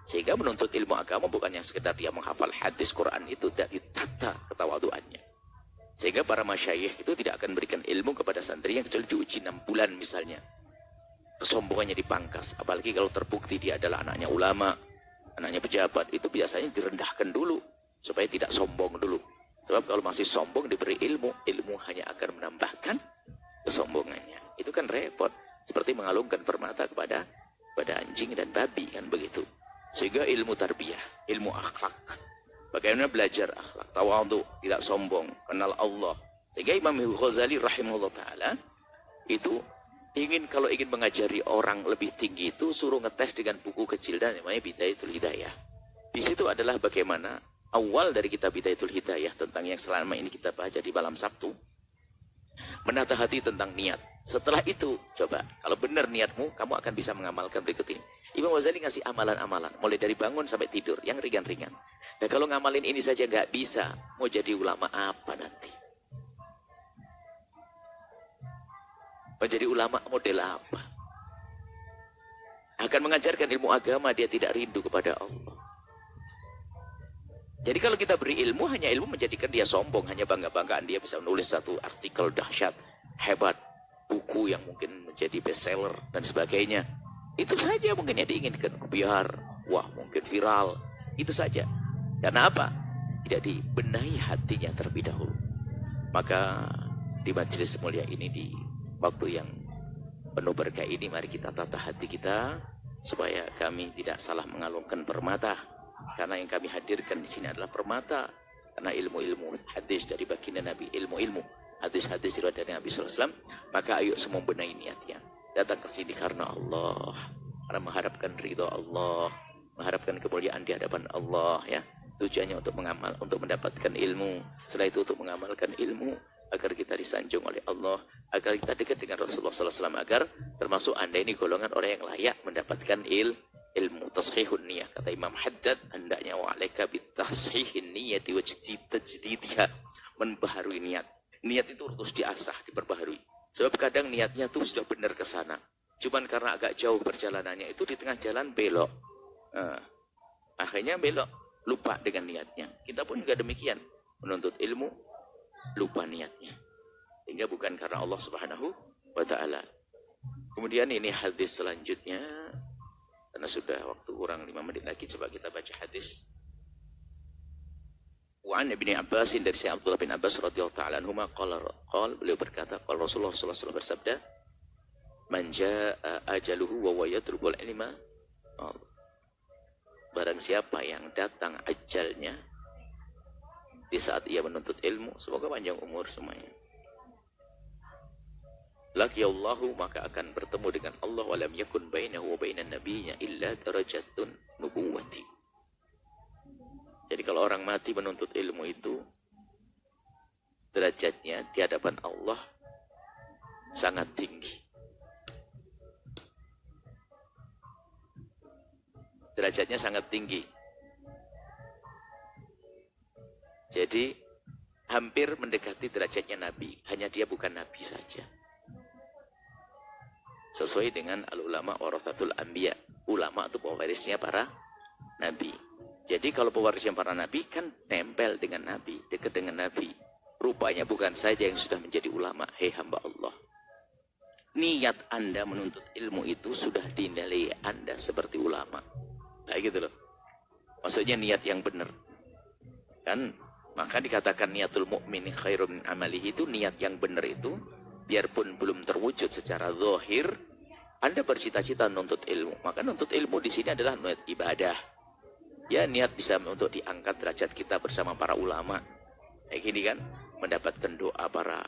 Sehingga menuntut ilmu agama bukannya sekedar dia menghafal hadis Quran itu, tidak ditata ketawaduannya. Sehingga para masyayikh itu tidak akan berikan ilmu kepada santri yang kecuali diuji 6 bulan misalnya. Kesombongannya dipangkas. Apalagi kalau terbukti dia adalah anaknya ulama, anaknya pejabat, itu biasanya direndahkan dulu supaya tidak sombong dulu. Sebab kalau masih sombong diberi ilmu, ilmu hanya akan menambahkan kesombongannya. Itu kan repot. Seperti mengalungkan permata kepada anjing dan babi, kan begitu. Sehingga ilmu tarbiyah, ilmu akhlak, bagaimana belajar akhlak, tawadhu, tidak sombong, kenal Allah. Sehingga Imam Ghazali rahimahullah ta'ala itu kalau ingin mengajari orang lebih tinggi itu suruh ngetes dengan buku kecil dan namanya Bidayatul Hidayah. Di situ adalah bagaimana awal dari kitab Bidayatul Hidayah tentang yang selama ini kita baca di malam Sabtu, menata hati tentang niat. Setelah itu coba kalau benar niatmu, kamu akan bisa mengamalkan berikut ini. Imam Ghazali ngasih amalan-amalan mulai dari bangun sampai tidur yang ringan-ringan. Dan kalau ngamalin ini saja nggak bisa, mau jadi ulama apa nanti? Menjadi ulama model apa? Akan mengajarkan ilmu agama, dia tidak rindu kepada Allah. Jadi kalau kita beri ilmu, hanya ilmu menjadikan dia sombong, hanya bangga-banggaan dia bisa menulis satu artikel dahsyat, hebat, buku yang mungkin menjadi bestseller dan sebagainya. Itu saja mungkin yang diinginkan, biar wah mungkin viral, itu saja. Karena apa? Tidak dibenahi hatinya terlebih dahulu. Maka di majelis mulia ini, di waktu yang penuh berkah ini, mari kita tata hati kita supaya kami tidak salah mengalungkan permata. Karena yang kami hadirkan di sini adalah permata. Karena ilmu-ilmu hadis dari baginda Nabi, ilmu-ilmu hadis-hadis dari Nabi SAW. Maka ayo semua benahi niatnya. Datang ke sini karena Allah, karena mengharapkan ridho Allah, mengharapkan kemuliaan di hadapan Allah, ya. Tujuannya untuk untuk mendapatkan ilmu. Setelah itu untuk mengamalkan ilmu agar kita disanjung oleh Allah, agar kita dekat dengan Rasulullah SAW, agar termasuk Anda ini golongan orang yang layak mendapatkan ilmu. Tashihun niyah, kata Imam Haddad, hendaknya wa'alaika bitashihin niyati wajdidiha, membaharui niat. Niat itu harus diasah, diperbaharui. Sebab kadang niatnya tuh sudah benar ke sana. Cuman karena agak jauh perjalanannya, itu di tengah jalan belok. Akhirnya belok, lupa dengan niatnya. Kita pun juga demikian. Menuntut ilmu, lupa niatnya. Hingga bukan karena Allah Subhanahu wa ta'ala. Kemudian ini hadis selanjutnya. Karena sudah waktu kurang 5 menit lagi, coba kita baca hadis. Wa'an Ibni Abbasin, dari Sayyidina Abdullah bin Abbas radhiyallahu ta'ala anhuma qala beliau berkata, qala Rasulullah sallallahu alaihi wasallam bersabda, man jaa ajaluhu wa huwa yatrubul ilma, barang siapa yang datang ajalnya di saat ia menuntut ilmu, semoga panjang umur semuanya, laqiyallahu, maka akan bertemu dengan Allah, wa lam yakun bainahu wa bainan nabiyya illa darajatun nubuwati. Jadi kalau orang mati menuntut ilmu itu, derajatnya di hadapan Allah sangat tinggi. Derajatnya sangat tinggi. Jadi hampir mendekati derajatnya Nabi. Hanya dia bukan Nabi saja. Sesuai dengan al-ulama warathatul anbiya. Ulama itu pewarisnya para Nabi. Jadi kalau pewarisnya para Nabi kan nempel dengan Nabi, dekat dengan Nabi. Rupanya bukan saja yang sudah menjadi ulama. Hei hamba Allah, niat Anda menuntut ilmu itu sudah dinilai Anda seperti ulama. Nah gitu loh. Maksudnya niat yang benar. Kan maka dikatakan niatul mu'min khairum min amalihi, itu niat yang benar itu biarpun belum terwujud secara zahir, Anda bercita-cita menuntut ilmu. Maka menuntut ilmu di sini adalah niat ibadah. Ya, niat bisa untuk diangkat derajat kita bersama para ulama. Kayak gini kan, mendapatkan doa para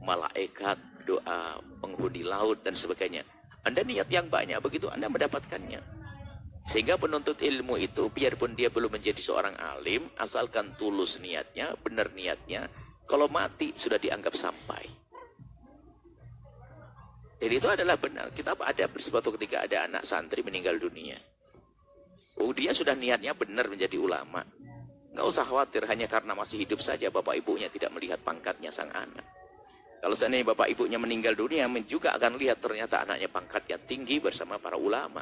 malaikat, doa penghuni laut dan sebagainya. Anda niat yang banyak, begitu Anda mendapatkannya. Sehingga penuntut ilmu itu biarpun dia belum menjadi seorang alim, asalkan tulus niatnya, benar niatnya, kalau mati sudah dianggap sampai. Jadi itu adalah benar. Kita ada suatu ketika ada anak santri meninggal dunia. Oh, dia sudah niatnya benar menjadi ulama. Nggak usah khawatir hanya karena masih hidup saja bapak ibunya tidak melihat pangkatnya sang anak. Kalau seandainya bapak ibunya meninggal dunia, juga akan lihat ternyata anaknya pangkatnya tinggi bersama para ulama.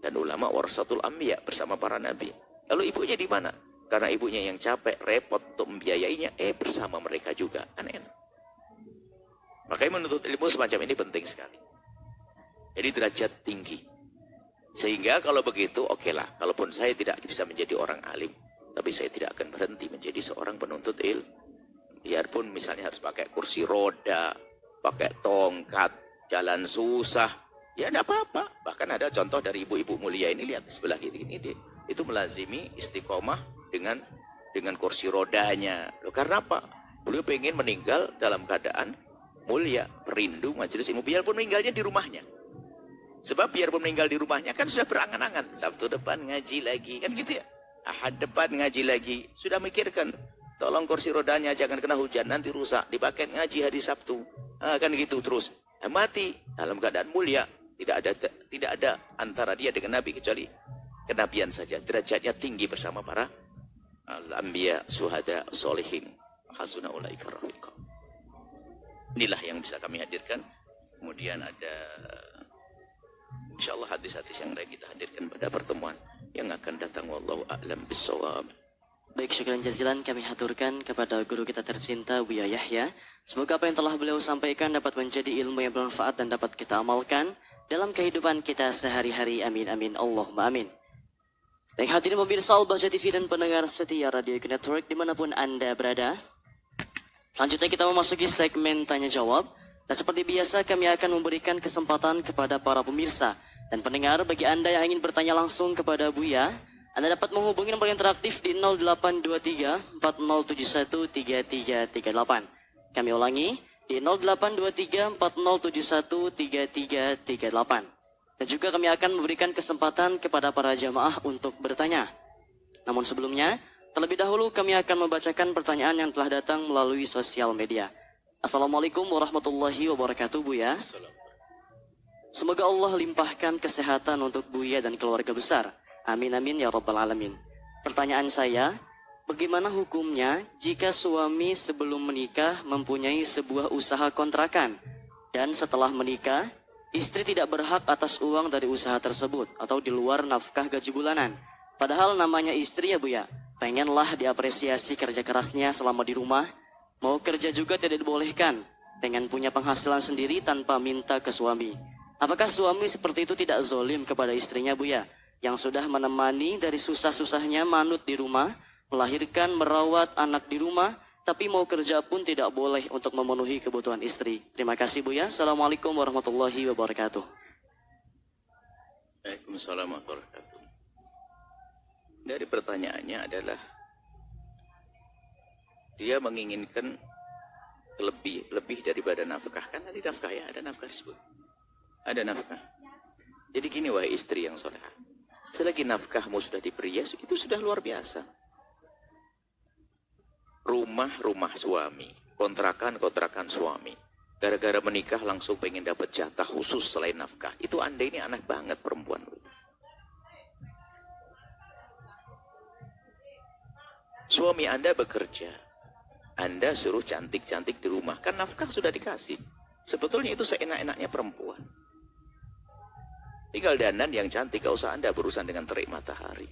Dan ulama warasatul anbiya, bersama para nabi. Lalu ibunya di mana? Karena ibunya yang capek, repot untuk membiayainya, bersama mereka juga. Kan enak. Makanya menuntut ilmu semacam ini penting sekali. Jadi derajat tinggi. Sehingga kalau begitu, okelah. Kalaupun saya tidak bisa menjadi orang alim, tapi saya tidak akan berhenti menjadi seorang penuntut ilmu. Biarpun misalnya harus pakai kursi roda, pakai tongkat, jalan susah, ya tidak apa-apa. Bahkan ada contoh dari ibu-ibu mulia ini, lihat di sebelah ini deh. Itu melazimi istiqomah dengan kursi rodanya. Loh, karena apa? Beliau pengen meninggal dalam keadaan mulia, perindu majelis ilmu, biarpun meninggalnya di rumahnya. Sebab biarpun meninggal di rumahnya kan sudah berangan-angan, Sabtu depan ngaji lagi, kan gitu ya. Ahad depan ngaji lagi, sudah mikirkan, tolong kursi rodanya jangan kena hujan, nanti rusak, dipakai ngaji hari Sabtu. Kan gitu terus. Mati dalam keadaan mulia, tidak ada antara dia dengan Nabi kecuali kenabian saja. Derajatnya tinggi bersama para al-anbiya, syuhada, sholihin. Hasuna ulaika rafiqa. Inilah yang bisa kami hadirkan. Kemudian ada insyaallah hadis-hadis yang kita hadirkan pada pertemuan yang akan datang. Wallahu a'lam bissawab. Baik, syukran jazilan kami haturkan kepada guru kita tercinta Buya Yahya. Semoga apa yang telah beliau sampaikan dapat menjadi ilmu yang bermanfaat dan dapat kita amalkan dalam kehidupan kita sehari-hari. Amin amin Allahumma amin. Baik, hadirin pemirsa Al-Bahjah TV dan pendengar setia Radio Iku Network dimanapun Anda berada. Selanjutnya kita memasuki segmen tanya jawab. Dan seperti biasa kami akan memberikan kesempatan kepada para pemirsa dan pendengar. Bagi Anda yang ingin bertanya langsung kepada Buya, Anda dapat menghubungi nomor interaktif di 0823 4071 3338. Kami ulangi di 0823 4071 3338. Dan juga kami akan memberikan kesempatan kepada para jamaah untuk bertanya. Namun sebelumnya, terlebih dahulu kami akan membacakan pertanyaan yang telah datang melalui sosial media. Assalamualaikum warahmatullahi wabarakatuh, Buya. Semoga Allah limpahkan kesehatan untuk Buya dan keluarga besar. Amin amin ya rabbal alamin. Pertanyaan saya, bagaimana hukumnya jika suami sebelum menikah mempunyai sebuah usaha kontrakan dan setelah menikah istri tidak berhak atas uang dari usaha tersebut atau di luar nafkah gaji bulanan? Padahal namanya istri ya Buya, pengenlah diapresiasi kerja kerasnya selama di rumah. Mau kerja juga tidak dibolehkan, pengen punya penghasilan sendiri tanpa minta ke suami. Apakah suami seperti itu tidak zolim kepada istrinya Buya, yang sudah menemani dari susah-susahnya manut di rumah, melahirkan, merawat anak di rumah, tapi mau kerja pun tidak boleh untuk memenuhi kebutuhan istri? Terima kasih Buya. Assalamualaikum warahmatullahi wabarakatuh. Waalaikumsalam warahmatullahi wabarakatuh. Dari pertanyaannya adalah dia menginginkan lebih daripada nafkah. Kan tadi nafkah ya, ada nafkah disebut. Ada nafkah. Jadi gini wahai istri yang solehah, selagi nafkahmu sudah diberi, ya itu sudah luar biasa. Rumah suami, kontrakan suami, gara-gara menikah langsung pengen dapat jatah khusus selain nafkah. Itu Anda ini aneh banget perempuan. Suami Anda bekerja, Anda suruh cantik-cantik di rumah, kan nafkah sudah dikasih. Sebetulnya itu seenak-enaknya perempuan. Tinggal dandan yang cantik, gak usah Anda berurusan dengan terik matahari.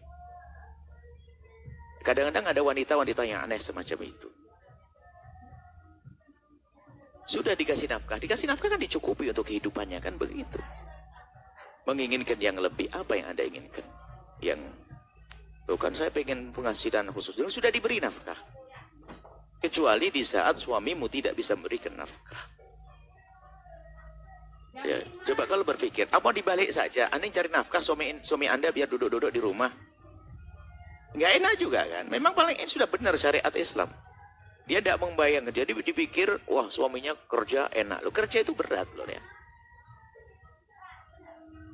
Kadang-kadang ada wanita-wanita yang aneh semacam itu. Sudah dikasih nafkah kan dicukupi untuk kehidupannya, kan begitu. Menginginkan yang lebih, apa yang Anda inginkan? Bukan saya pengen penghasilan khusus, sudah diberi nafkah. Kecuali di saat suamimu tidak bisa memberikan nafkah. Ya, coba kalau berpikir, apa dibalik saja, Anda cari nafkah, suami Anda biar duduk-duduk di rumah. Nggak enak juga kan? Memang paling sudah benar syariat Islam. Dia tidak membayangkan, jadi dipikir, wah suaminya kerja enak. Loh, kerja itu berat loh ya.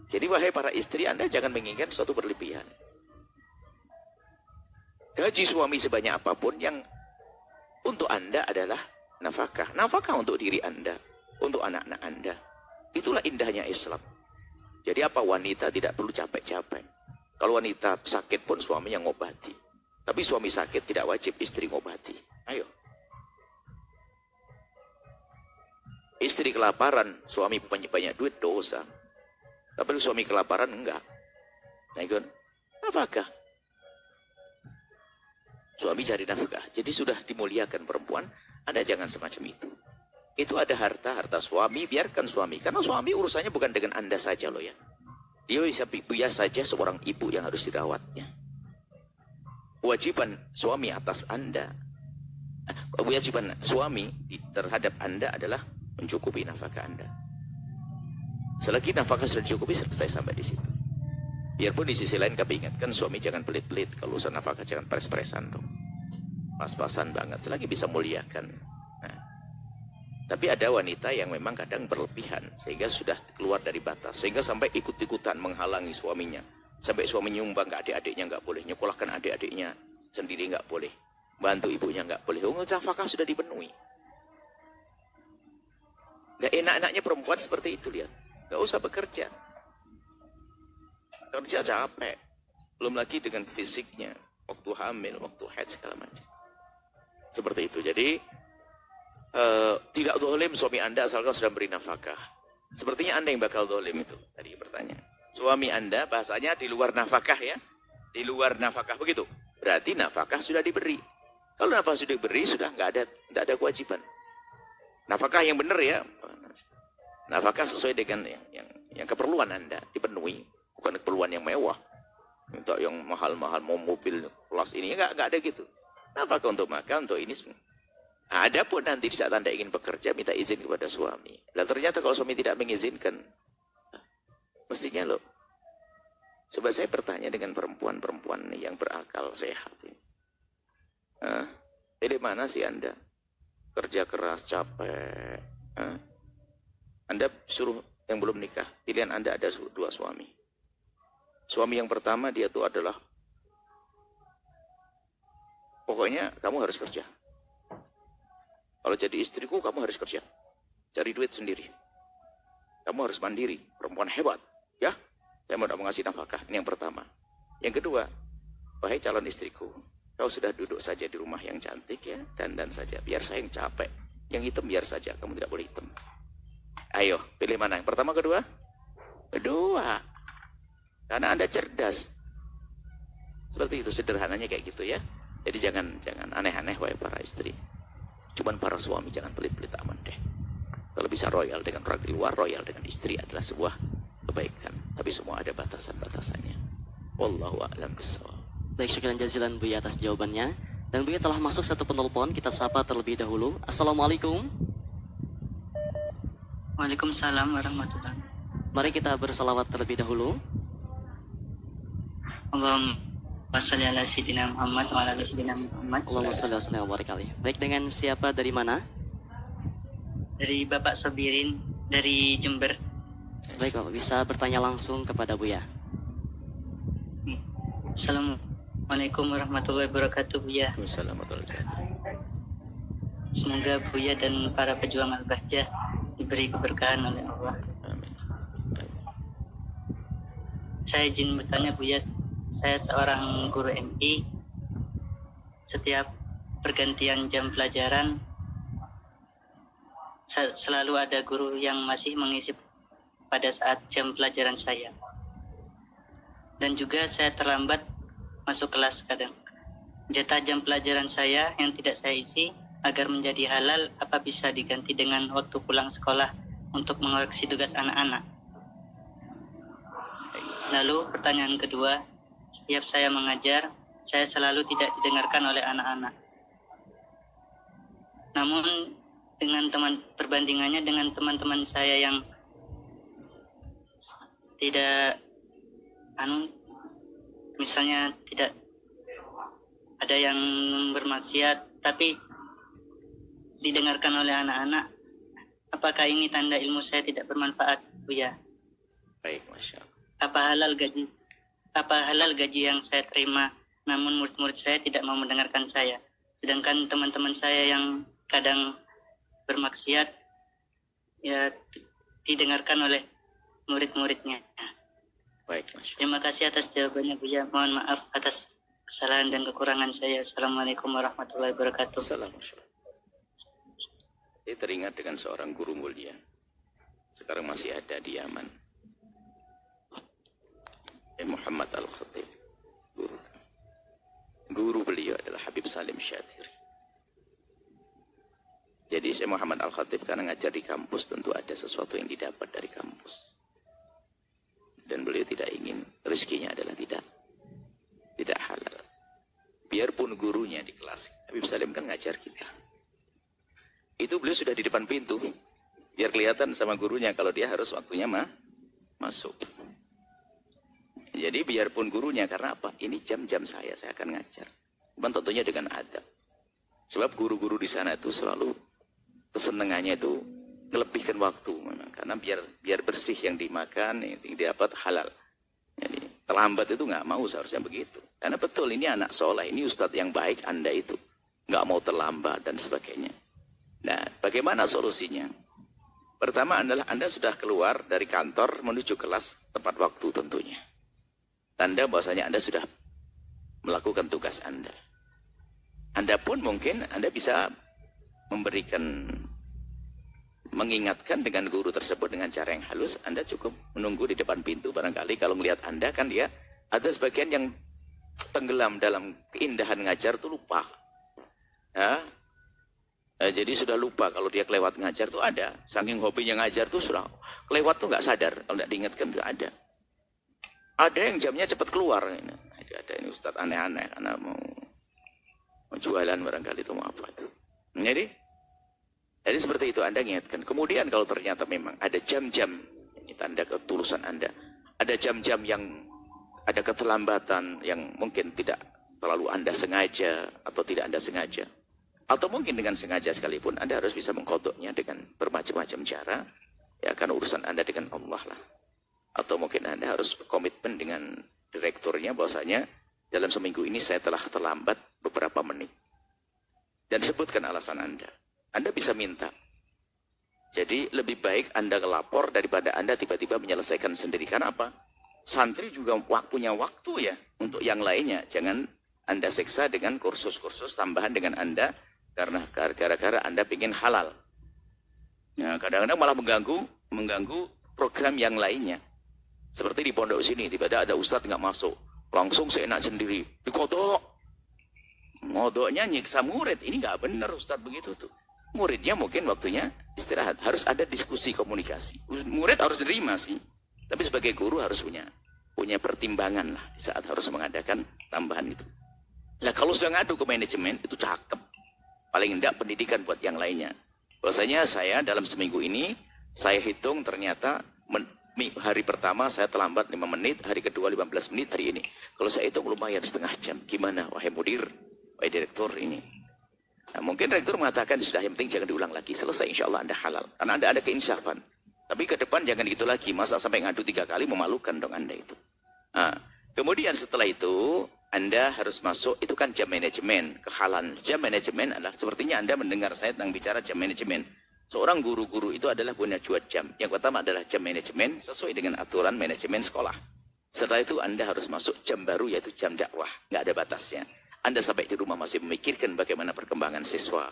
Jadi wahai para istri, Anda jangan menginginkan suatu berlebihan. Gaji suami sebanyak apapun yang untuk Anda adalah nafkah. Nafkah untuk diri Anda, untuk anak-anak Anda. Itulah indahnya Islam. Jadi apa, wanita tidak perlu capek-capek. Kalau wanita sakit pun suaminya ngobati. Tapi suami sakit tidak wajib istri ngobati. Ayo. Istri kelaparan, suami punya banyak duit, dosa. Tapi suami kelaparan enggak. Nah, ikut nafkah. Suami cari nafkah. Jadi sudah dimuliakan perempuan, Anda jangan semacam itu. Itu ada harta suami, biarkan suami. Karena suami urusannya bukan dengan Anda saja loh ya. Dia biasa saja seorang ibu yang harus dirawatnya. Kewajiban suami atas Anda, kewajiban suami terhadap Anda adalah mencukupi nafkah Anda. Selagi nafkah sudah dicukupi, selesai sampai di situ. Biarpun di sisi lain kami ingatkan suami jangan pelit-pelit. Kalau usaha nafkah jangan pres-presan dong. Pas-pasan banget. Selagi bisa muliakan. Nah, tapi ada wanita yang memang kadang berlebihan. Sehingga sudah keluar dari batas. Sehingga sampai ikut-ikutan menghalangi suaminya. Sampai suami nyumbang ke adik-adiknya nggak boleh. Nyekolahkan adik-adiknya sendiri nggak boleh. Bantu ibunya nggak boleh. Nafkah sudah dipenuhi. Nggak enak-enaknya perempuan seperti itu lihat. Nggak usah bekerja. Kerja capek. Belum lagi dengan fisiknya. Waktu hamil, waktu haid, segala macam. Seperti itu. Jadi, tidak zalim suami Anda asalkan sudah beri nafkah. Sepertinya Anda yang bakal zalim itu. Tadi pertanyaan. Suami Anda bahasanya di luar nafkah ya. Di luar nafkah begitu. Berarti nafkah sudah diberi. Kalau nafkah sudah diberi, sudah nggak ada kewajiban. Nafkah yang benar ya. Nafkah sesuai dengan yang keperluan Anda dipenuhi. Bukan keperluan yang mewah. Untuk yang mahal-mahal, mau mobil kelas ini. Enggak ada gitu. Nafkah untuk makan, untuk ini semua. Ada pun nanti saat Anda ingin bekerja, minta izin kepada suami. Dan ternyata kalau suami tidak mengizinkan, mestinya loh. Coba saya bertanya dengan perempuan-perempuan yang berakal sehat ini. Dari mana sih Anda? Kerja keras, capek. Anda suruh yang belum nikah, pilihan Anda ada 2 suami. Suami yang pertama dia tuh adalah pokoknya kamu harus kerja. Kalau jadi istriku kamu harus kerja. Cari duit sendiri. Kamu harus mandiri. Perempuan hebat. Ya, saya mau ngasih nafkah. Ini yang pertama. Yang kedua, wahai calon istriku, kau sudah duduk saja di rumah yang cantik ya, dandan saja. Biar saya yang capek. Yang hitam biar saja. Kamu tidak boleh hitam. Ayo, pilih mana? Yang pertama, kedua? Kedua. Karena Anda cerdas. Seperti itu sederhananya kayak gitu ya. Jadi jangan aneh-aneh wahai para istri. Cuman para suami jangan pelit-pelit aman deh. Kalau bisa royal dengan orang di luar, royal dengan istri adalah sebuah kebaikan. Tapi semua ada batasan-batasannya. Wallahu a'lam bishawab. Baik, syukuran jazilan Buya atas jawabannya. Dan Buya telah masuk satu penelpon, kita sapa terlebih dahulu. Assalamualaikum. Waalaikumsalam warahmatullahi. Mari kita bersalawat terlebih dahulu. Allahumma sholli ala sayyidina Muhammad wa ala ali sayyidina Muhammad. Allahumma sholli ala sayyidina Muhammad. Baik, dengan siapa dari mana? Dari Bapak Sobirin dari Jember. Baik, Bapak bisa bertanya langsung kepada Buya. Assalamualaikum warahmatullahi wabarakatuh Buya. Waalaikumsalam warahmatullahi wabarakatuh. Semoga Buya dan para pejuang Al-Bahjah diberi keberkahan oleh Allah. Amin. Saya izin bertanya Buya, saya seorang guru MI. Setiap pergantian jam pelajaran selalu ada guru yang masih mengisi pada saat jam pelajaran saya. Dan juga saya terlambat masuk kelas kadang. Jatah jam pelajaran saya yang tidak saya isi agar menjadi halal, apa bisa diganti dengan waktu pulang sekolah untuk mengoreksi tugas anak-anak? Lalu pertanyaan kedua, setiap saya mengajar, saya selalu tidak didengarkan oleh anak-anak. Namun dengan perbandingannya dengan teman-teman saya yang tidak misalnya tidak ada yang bermaksiat tapi didengarkan oleh anak-anak, apakah ini tanda ilmu saya tidak bermanfaat, Buya? Baik, Masya Allah. Apa halal gaji yang saya terima namun murid-murid saya tidak mau mendengarkan saya, sedangkan teman-teman saya yang kadang bermaksiat ya didengarkan oleh murid-muridnya. Baik, Masya Allah. Terima kasih atas jawabannya Buya. Mohon maaf atas kesalahan dan kekurangan saya. Assalamualaikum warahmatullahi wabarakatuh. Assalamualaikum. Saya teringat dengan seorang guru mulia. Sekarang masih ada di Yaman. Muhammad Al-Khatib. Guru beliau adalah Habib Salim Syatiri. Jadi Syekh Muhammad Al-Khatib karena ngajar di kampus tentu ada sesuatu yang didapat dari kampus. Dan beliau tidak ingin rezekinya adalah tidak halal. Biarpun gurunya di kelas, Habib Salim kan ngajar kita. Itu beliau sudah di depan pintu. Biar kelihatan sama gurunya kalau dia harus waktunya masuk. Jadi biarpun gurunya, karena apa? Ini jam-jam saya akan ngajar. Cuman tentunya dengan adab. Sebab guru-guru di sana itu selalu kesenangannya itu melebihkan waktu memang. Karena biar bersih yang dimakan, yang didapat halal. Jadi terlambat itu nggak mau seharusnya begitu. Karena betul ini anak soleh, ini ustadz yang baik Anda itu. Nggak mau terlambat dan sebagainya. Nah, bagaimana solusinya? Pertama adalah Anda sudah keluar dari kantor menuju kelas tepat waktu tentunya. Tanda bahwasanya Anda sudah melakukan tugas Anda. Anda pun mungkin Anda bisa mengingatkan dengan guru tersebut dengan cara yang halus. Anda cukup menunggu di depan pintu, barangkali kalau melihat Anda kan dia ada sebagian yang tenggelam dalam keindahan ngajar tuh lupa. Ya. Jadi sudah lupa kalau dia kelewat ngajar tuh ada. Saking hobinya ngajar tuh sudah kelewat tuh nggak sadar. Kalau nggak diingatkan tuh ada. Ada yang jamnya cepat keluar. Ada ini ustadz aneh-aneh karena mau jualan barangkali itu mau apa itu. Jadi seperti itu Anda ingatkan. Kemudian kalau ternyata memang ada jam-jam, ini tanda ketulusan Anda. Ada jam-jam yang ada keterlambatan yang mungkin tidak terlalu Anda sengaja atau tidak Anda sengaja. Atau mungkin dengan sengaja sekalipun Anda harus bisa mengkodoknya dengan bermacam-macam cara. Ya kan urusan Anda dengan Allah lah. Atau mungkin Anda harus komitmen dengan direkturnya bahwasanya dalam seminggu ini saya telah terlambat beberapa menit. Dan sebutkan alasan Anda. Anda bisa minta. Jadi lebih baik Anda ngelapor daripada Anda tiba-tiba menyelesaikan sendiri. Karena apa? Santri juga punya waktu ya untuk yang lainnya. Jangan Anda seksa dengan kursus-kursus tambahan dengan Anda. Karena gara-gara Anda ingin halal. Nah, kadang-kadang malah mengganggu program yang lainnya. Seperti di pondok sini, tiba-tiba ada ustadz nggak masuk. Langsung seenak sendiri. Dikodok. Modoknya nyiksa murid. Ini nggak benar ustadz begitu tuh. Muridnya mungkin waktunya istirahat. Harus ada diskusi komunikasi. Murid harus terima sih. Tapi sebagai guru harus punya pertimbangan lah. Di saat harus mengadakan tambahan itu. Nah kalau sudah ngadu ke manajemen, itu cakep. Paling tidak pendidikan buat yang lainnya. Bahwasanya saya dalam seminggu ini, saya hitung ternyata hari pertama saya terlambat 5 menit, hari kedua 15 menit, hari ini. Kalau saya hitung lumayan setengah jam. Gimana wahai mudir, wahai direktur ini. Nah, mungkin direktur mengatakan sudah yang penting jangan diulang lagi. Selesai insya Allah Anda halal. Karena Anda ada keinsafan. Tapi ke depan jangan gitu lagi. Masa sampai ngadu 3 kali memalukan dong Anda itu. Nah, kemudian setelah itu Anda harus masuk, itu kan jam manajemen, kehalalan. Jam manajemen adalah, sepertinya Anda mendengar saya tentang bicara jam manajemen. Seorang guru-guru itu adalah punya 2 jam. Yang pertama adalah jam manajemen sesuai dengan aturan manajemen sekolah. Setelah itu Anda harus masuk jam baru yaitu jam dakwah. Nggak ada batasnya. Anda sampai di rumah masih memikirkan bagaimana perkembangan siswa.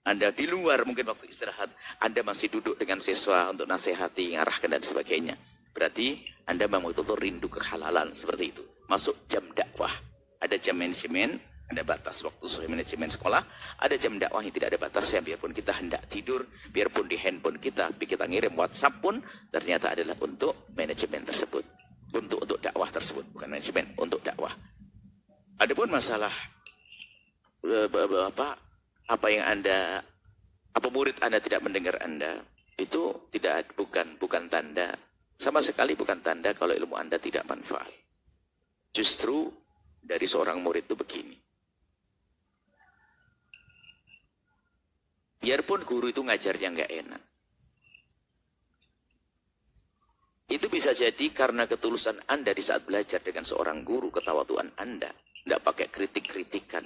Anda di luar mungkin waktu istirahat. Anda masih duduk dengan siswa untuk nasihati, ngarahkan dan sebagainya. Berarti Anda memang betul-betul rindu kehalalan seperti itu. Masuk jam dakwah. Ada jam manajemen, ada batas waktu sesuai manajemen sekolah. Ada jam dakwah yang tidak ada batasnya. Biarpun kita hendak tidur, biarpun di handphone kita, kita ngirim WhatsApp pun ternyata adalah untuk manajemen tersebut. Untuk dakwah tersebut, bukan manajemen, untuk dakwah. Adapun masalah apa yang apa murid Anda tidak mendengar Anda, itu bukan tanda, sama sekali bukan tanda kalau ilmu Anda tidak manfaat. Justru dari seorang murid itu begini. Biarpun guru itu ngajarnya nggak enak. Itu bisa jadi karena ketulusan Anda di saat belajar dengan seorang guru, ketawaduan Anda. Nggak pakai kritik-kritikan.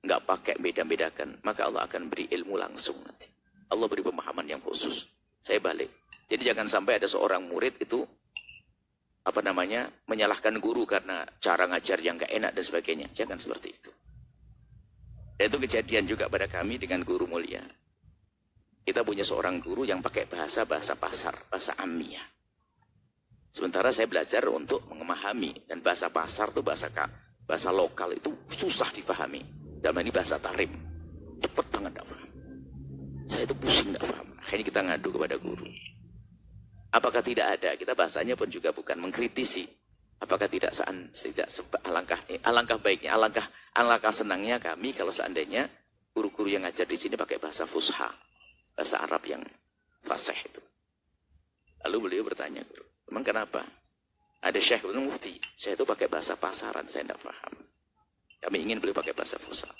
Nggak pakai beda-bedakan. Maka Allah akan beri ilmu langsung nanti. Allah beri pemahaman yang khusus. Saya balik. Jadi jangan sampai ada seorang murid itu menyalahkan guru karena cara ngajar yang nggak enak dan sebagainya. Jangan seperti itu. Dan itu kejadian juga pada kami dengan guru mulia. Kita punya seorang guru yang pakai bahasa pasar, bahasa amiyah. Sementara saya belajar untuk memahami, dan bahasa pasar tuh bahasa lokal itu susah difahami. Dalam ini bahasa tarim, cepet banget gak paham. Saya itu pusing gak paham. Akhirnya kita ngadu kepada guru. Apakah tidak ada? Kita bahasanya pun juga bukan mengkritisi. Apakah tidak alangkah baiknya, alangkah senangnya kami kalau seandainya guru-guru yang ngajar di sini pakai bahasa fusha, bahasa Arab yang fasih itu. Lalu beliau bertanya, guru, memang kenapa? Ada Syekh Mufti, saya itu pakai bahasa pasaran, saya tidak paham. Kami ingin beliau pakai bahasa fusha.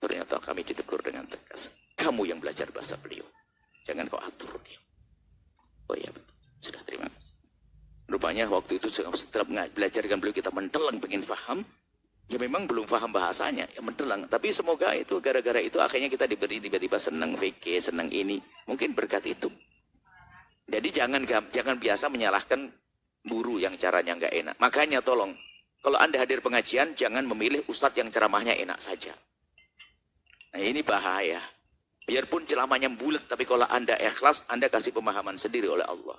Ternyata kami ditegur dengan tegas. Kamu yang belajar bahasa beliau, jangan kau atur dia. Oh iya betul, sudah terima kasih. Rupanya waktu itu setelah belajar dengan beliau kita mendelang pengen paham. Ya memang belum paham bahasanya, ya mendelang. Tapi semoga itu gara-gara itu akhirnya kita diberi tiba-tiba senang fikih, senang ini. Mungkin berkat itu. Jadi jangan biasa menyalahkan guru yang caranya nggak enak. Makanya tolong, kalau Anda hadir pengajian, jangan memilih ustadz yang ceramahnya enak saja. Nah ini bahaya. Biarpun ceramahnya bulat, tapi kalau Anda ikhlas, Anda kasih pemahaman sendiri oleh Allah.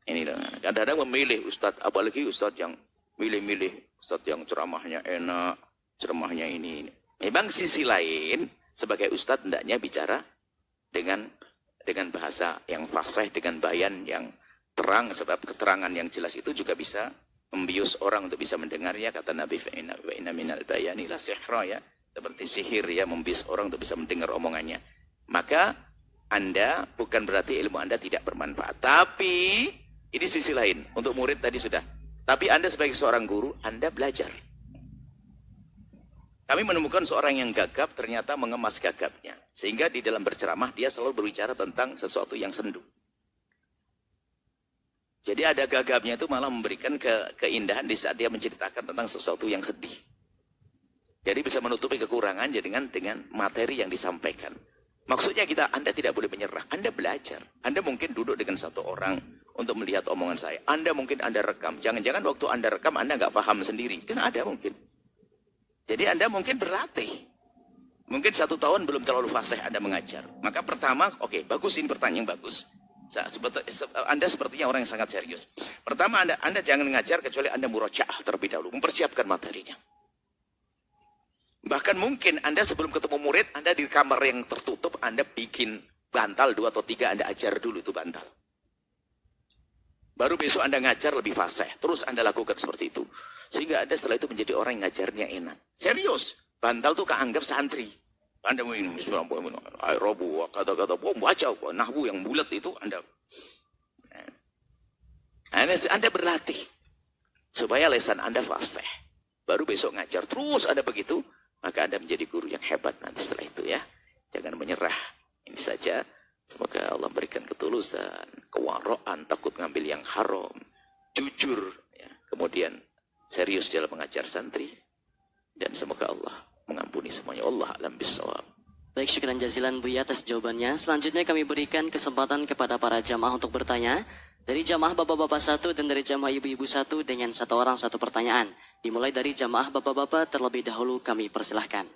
Ini kadang-kadang memilih ustadz, apalagi ustadz yang milih-milih, ustadz yang ceramahnya enak, ceramahnya ini. Memang sisi lain, sebagai ustadz hendaknya bicara dengan bahasa yang fasih, dengan bayan yang terang, sebab keterangan yang jelas itu juga bisa membius orang untuk bisa mendengarnya. Kata Nabi, inna minal bayani la sihra, ya, seperti sihir ya, membius orang untuk bisa mendengar omongannya. Maka Anda bukan berarti ilmu Anda tidak bermanfaat, tapi ini sisi lain. Untuk murid tadi sudah. Tapi Anda sebagai seorang guru, Anda belajar. Kami menemukan seorang yang gagap ternyata mengemas gagapnya. Sehingga di dalam berceramah dia selalu berbicara tentang sesuatu yang sendu. Jadi ada gagapnya itu malah memberikan keindahan di saat dia menceritakan tentang sesuatu yang sedih. Jadi bisa menutupi kekurangan dengan materi yang disampaikan. Maksudnya Anda tidak boleh menyerah. Anda belajar. Anda mungkin duduk dengan satu orang untuk melihat omongan saya. Anda mungkin Anda rekam. Jangan-jangan waktu Anda rekam Anda nggak paham sendiri. Kan ada mungkin. Jadi Anda mungkin berlatih. Mungkin 1 tahun belum terlalu fasih Anda mengajar. Maka pertama, oke, bagus, ini pertanyaan yang bagus. Anda sepertinya orang yang sangat serius. Pertama, Anda jangan mengajar kecuali Anda murajaah terlebih dahulu. Mempersiapkan materinya. Bahkan mungkin Anda sebelum ketemu murid, Anda di kamar yang tertutup, Anda bikin bantal 2 atau 3, Anda ajar dulu itu bantal. Baru besok Anda ngajar lebih fasih. Terus Anda lakukan seperti itu. Sehingga Anda setelah itu menjadi orang yang ngajarnya enak. Serius. Bantal itu keanggap santri. Anda mau ini, aerobu, kata-kata, baca, nahwu yang bulat itu Anda berlatih. Supaya lesan Anda fasih. Baru besok ngajar. Terus Anda begitu, maka Anda menjadi guru yang hebat nanti setelah itu ya. Jangan menyerah. Ini saja. Semoga Allah berikan ketulusan, kewaraan, takut ngambil yang haram, jujur, ya. Kemudian serius dalam mengajar santri. Dan semoga Allah mengampuni semuanya. Allah a'lam bishawab. Baik, syukran jazilan Buya atas jawabannya. Selanjutnya kami berikan kesempatan kepada para jamaah untuk bertanya. Dari jamaah bapak-bapak 1 dan dari jamaah ibu-ibu 1 dengan 1 orang 1 pertanyaan. Dimulai dari jamaah bapak-bapak terlebih dahulu kami persilahkan.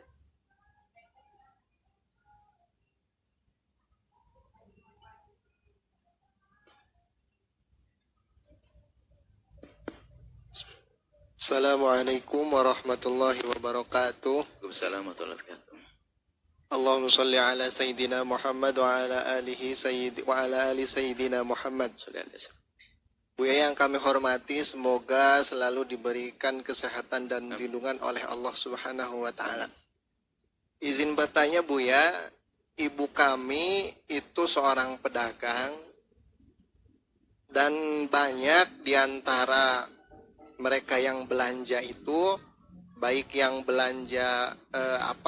Assalamualaikum warahmatullahi wabarakatuh. Waalaikumsalam warahmatullahi wabarakatuh. Allahumma salli ala Sayyidina Muhammad wa ala ali Sayyidina Muhammad. Buya yang kami hormati, semoga selalu diberikan kesehatan dan lindungan oleh Allah Subhanahu wa Ta'ala. Izin bertanya Buya, ibu kami itu seorang pedagang dan banyak diantara mereka yang belanja itu, baik yang belanja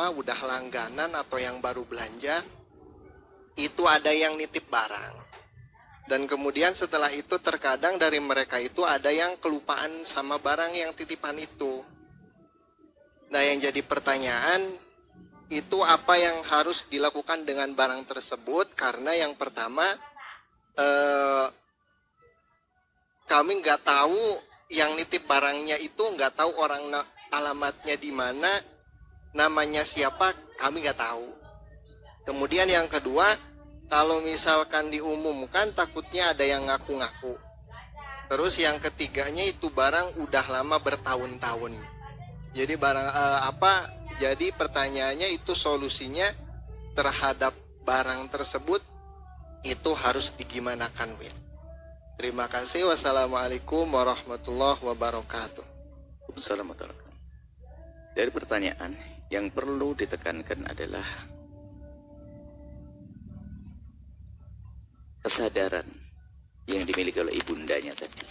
udah langganan atau yang baru belanja, itu ada yang nitip barang. Dan kemudian setelah itu terkadang dari mereka itu ada yang kelupaan sama barang yang titipan itu. Nah, yang jadi pertanyaan, itu apa yang harus dilakukan dengan barang tersebut? Karena yang pertama, kami nggak tahu yang nitip barangnya itu, nggak tahu alamatnya di mana, namanya siapa, kami nggak tahu. Kemudian yang kedua, kalau misalkan diumumkan takutnya ada yang ngaku-ngaku. Terus yang ketiganya itu barang udah lama bertahun-tahun. Jadi jadi pertanyaannya itu solusinya terhadap barang tersebut itu harus digimanakan, Win? Terima kasih. Wassalamualaikum warahmatullahi wabarakatuh. Assalamualaikum. Dari pertanyaan yang perlu ditekankan adalah kesadaran yang dimiliki oleh ibundanya tadi.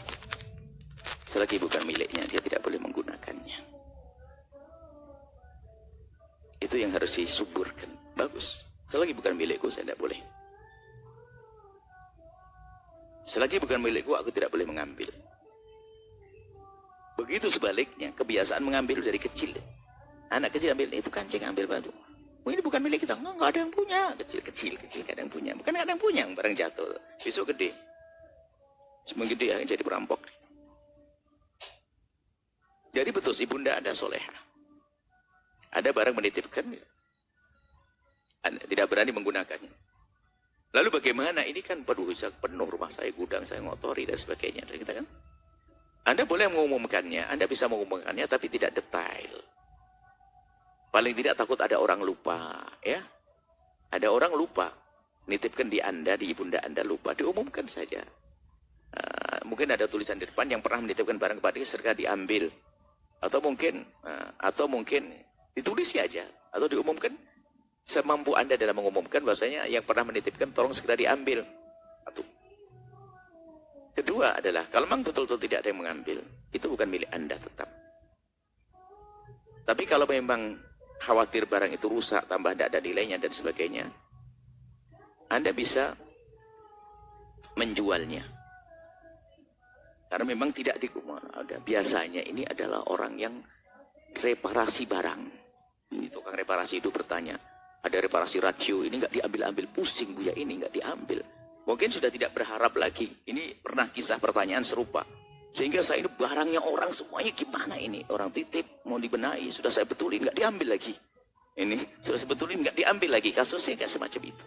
Selagi bukan miliknya, dia tidak boleh menggunakannya. Itu yang harus disuburkan. Bagus. Selagi bukan milikku, saya tidak boleh. Selagi bukan milikku, aku tidak boleh mengambil. Begitu sebaliknya, kebiasaan mengambil dari kecil. Anak kecil ambil, itu kancing ambil batu. Oh, ini bukan milik kita. Enggak ada yang punya. Kecil kadang punya. Bukan kadang punya, barang jatuh. Besok gede. Semakin gede ya, jadi perampok. Jadi betul, ibunda ada soleha. Ada barang menitipkan, tidak berani menggunakannya. Lalu bagaimana? Ini kan penuh rumah saya, gudang saya ngotori dan sebagainya. Dan kita kan, Anda boleh mengumumkannya, Anda bisa mengumumkannya, tapi tidak detail. Paling tidak takut ada orang lupa, ya. Ada orang lupa, nitipkan di Anda, di ibunda Anda lupa, diumumkan saja. Mungkin ada tulisan di depan yang pernah menitipkan barang kepada serta diambil, atau mungkin ditulis aja, atau diumumkan semampu Anda dalam mengumumkan bahwasanya yang pernah menitipkan tolong segera diambil. Satu. Kedua adalah kalau memang betul-betul tidak ada yang mengambil, itu bukan milik Anda tetap. Tapi kalau memang khawatir barang itu rusak, tambah tidak ada nilainya dan sebagainya, Anda bisa menjualnya. Karena memang tidak biasanya ini adalah orang yang reparasi barang. Ini tukang reparasi itu bertanya, ada reparasi radio, ini nggak diambil-ambil, pusing Buya, ini nggak diambil. Mungkin sudah tidak berharap lagi. Ini pernah kisah pertanyaan serupa. Sehingga saya ini barangnya orang semuanya gimana ini? Orang titip, mau dibenahi, sudah saya betulin, nggak diambil lagi. Ini sudah saya betulin, nggak diambil lagi. Kasusnya kayak semacam itu.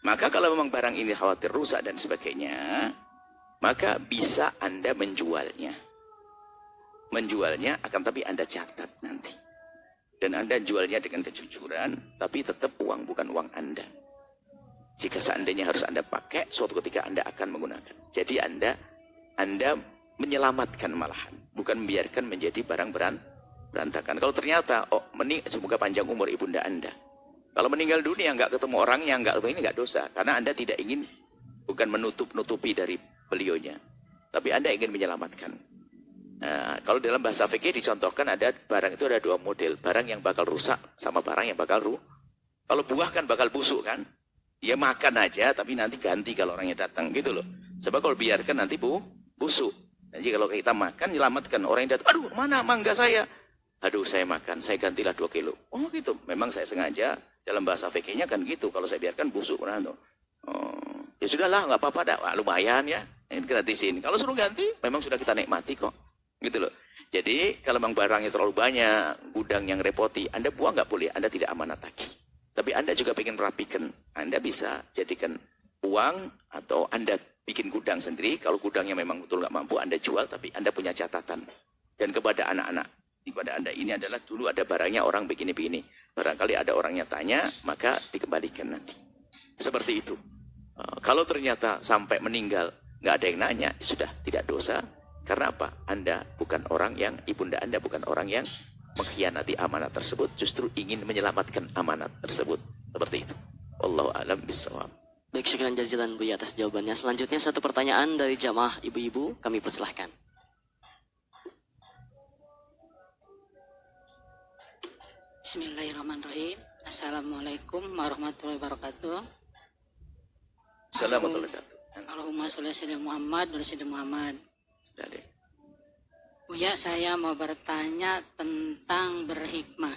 Maka kalau memang barang ini khawatir rusak dan sebagainya, maka bisa Anda menjualnya. Menjualnya akan tapi Anda catat nanti. Dan Anda jualnya dengan kejujuran, tapi tetap uang bukan uang Anda. Jika seandainya harus Anda pakai, suatu ketika Anda akan menggunakan. Jadi Anda menyelamatkan malahan, bukan membiarkan menjadi barang berantakan. Kalau ternyata, semoga panjang umur ibunda Anda. Kalau meninggal dunia nggak ketemu orangnya, ini nggak dosa, karena Anda tidak ingin, bukan menutupi dari beliaunya, tapi Anda ingin menyelamatkan. Nah, kalau dalam bahasa fikih dicontohkan ada barang itu ada dua model, barang yang bakal rusak sama barang yang bakal Kalau buah kan bakal busuk kan, ya makan aja, tapi nanti ganti kalau orangnya datang gitu loh. Sebab kalau biarkan nanti busuk. Jadi kalau kita makan, nyelamatkan orang yang datang, aduh mana mangga saya? Aduh saya makan, saya gantilah 2 kilo. Oh gitu, memang saya sengaja, dalam bahasa fikihnya kan gitu, kalau saya biarkan busuk. Ya sudahlah, nggak apa-apa dah, lumayan ya, ini gratisin. Kalau suruh ganti, memang sudah kita nikmati kok. Gitu loh. Jadi kalau memang barangnya terlalu banyak, gudang yang repoti, Anda buang nggak boleh, Anda tidak amanat lagi. Tapi Anda juga ingin merapikan, Anda bisa jadikan uang atau Anda bikin gudang sendiri. Kalau gudangnya memang betul nggak mampu, Anda jual, tapi Anda punya catatan. Dan kepada anak-anak, kepada Anda ini adalah dulu ada barangnya orang begini-begini. Barangkali ada orangnya tanya, maka dikembalikan nanti. Seperti itu. Kalau ternyata sampai meninggal nggak ada yang nanya, sudah tidak dosa. Karena apa? Anda bukan orang yang, ibunda Anda bukan orang yang mengkhianati amanat tersebut, justru ingin menyelamatkan amanat tersebut. Seperti itu. Wallahu a'lam bishawab. Baik, syukran jazilan Buya atas jawabannya. Selanjutnya satu pertanyaan dari jamaah ibu-ibu, kami persilahkan. Bismillahirrahmanirrahim. Assalamualaikum warahmatullahi wabarakatuh. Assalamualaikum warahmatullahi wabarakatuh. Allahumma sholli ala sayyidina Muhammad wa ala sayyidina Muhammad. Sudah deh. Buya, saya mau bertanya tentang berhikmah.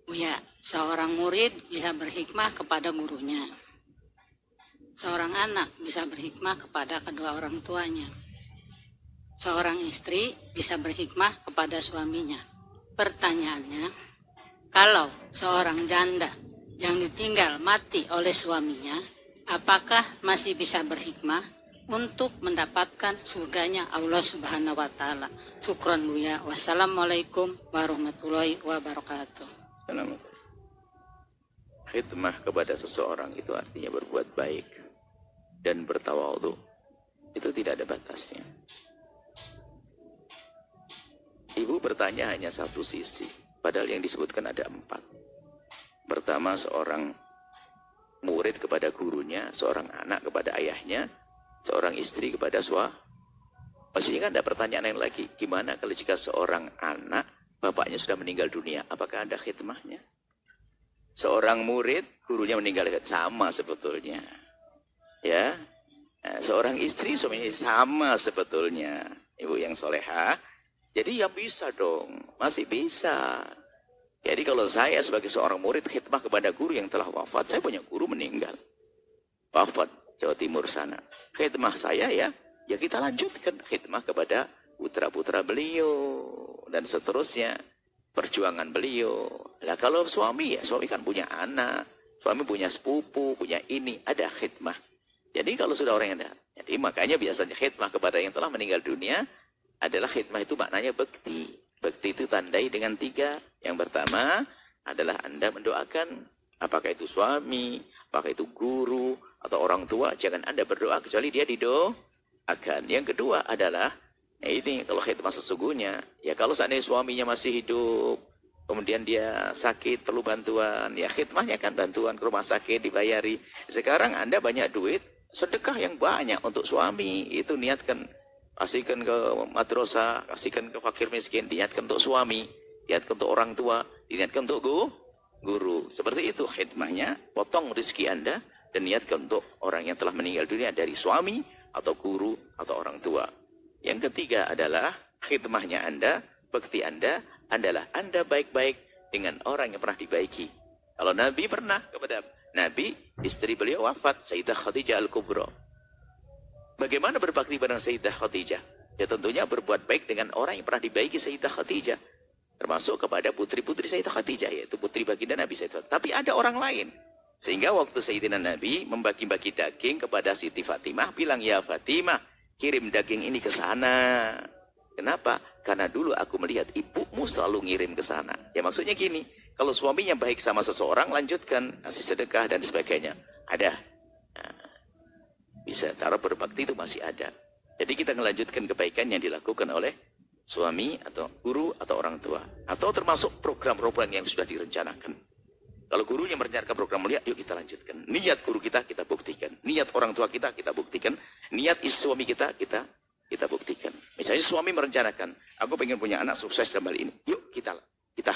Buya, seorang murid bisa berhikmah kepada gurunya. Seorang anak bisa berhikmah kepada kedua orang tuanya. Seorang istri bisa berhikmah kepada suaminya. Pertanyaannya, kalau seorang janda yang ditinggal mati oleh suaminya, apakah masih bisa berhikmah untuk mendapatkan surganya Allah Subhanahu wa taala. Syukran Buya. Wassalamualaikum warahmatullahi wabarakatuh. Selamat. Khidmah kepada seseorang itu artinya berbuat baik dan bertawadhu. Itu tidak ada batasnya. Ibu bertanya hanya satu sisi, padahal yang disebutkan ada 4. Pertama, seorang murid kepada gurunya, seorang anak kepada ayahnya, seorang istri kepada suami. Masih kan ada pertanyaan lain lagi, gimana kalau jika seorang anak bapaknya sudah meninggal dunia, apakah ada khidmahnya? Seorang murid, gurunya meninggal, sama sebetulnya. Ya, nah, seorang istri, suaminya sama sebetulnya. Ibu yang solehah, jadi ya bisa dong, masih bisa. Jadi kalau saya sebagai seorang murid khidmah kepada guru yang telah wafat, saya punya guru meninggal, wafat Jawa Timur sana. Khidmah saya ya kita lanjutkan khidmah kepada putra-putra beliau dan seterusnya. Perjuangan beliau. Lah kalau suami ya, suami kan punya anak, suami punya sepupu, punya ini, ada khidmah. Jadi kalau sudah orang yang ada, jadi makanya biasanya khidmah kepada yang telah meninggal dunia adalah khidmah itu maknanya bekti. Bekti itu tandai dengan 3. Yang pertama adalah Anda mendoakan, apakah itu suami, apakah itu guru atau orang tua, jangan Anda berdoa kecuali dia didoakan. Yang kedua adalah ini kalau khidmah sesungguhnya, ya kalau seandainya suaminya masih hidup, kemudian dia sakit perlu bantuan, ya khidmahnya kan bantuan ke rumah sakit dibayari. Sekarang Anda banyak duit, sedekah yang banyak untuk suami, itu niatkan, kasihkan ke madrasah, kasihkan ke fakir miskin, niatkan untuk suami, niatkan untuk orang tua, niatkan untuk guru. Seperti itu khidmahnya, potong rezeki Anda dan niatkan untuk orang yang telah meninggal dunia dari suami atau guru atau orang tua. Yang ketiga adalah khidmahnya Anda, bekti Anda adalah Anda baik-baik dengan orang yang pernah dibaiki. Kalau Nabi pernah kepada Nabi, istri beliau wafat, Sayyidah Khadijah Al-Kubra. Bagaimana berbakti pada Sayyidah Khadijah? Ya tentunya berbuat baik dengan orang yang pernah dibaiki Sayyidah Khadijah. Termasuk kepada putri-putri Sayyidah Khadijah, yaitu putri baginda Nabi Sayyidah. Tapi ada orang lain. Sehingga waktu Sayyidina Nabi membagi-bagi daging kepada Siti Fatimah, bilang, ya Fatimah, kirim daging ini ke sana. Kenapa? Karena dulu aku melihat ibumu selalu ngirim ke sana. Ya maksudnya gini, kalau suaminya baik sama seseorang, lanjutkan, kasih sedekah dan sebagainya. Ada. Nah, bisa, cara berbakti itu masih ada. Jadi kita melanjutkan kebaikan yang dilakukan oleh suami atau guru atau orang tua. Atau termasuk program-program yang sudah direncanakan. Kalau gurunya merencanakan program mulia, yuk kita lanjutkan. Niat guru kita buktikan. Niat orang tua kita buktikan. Niat suami kita buktikan. Misalnya suami merencanakan, aku pengen punya anak sukses dalam hal ini. Yuk kita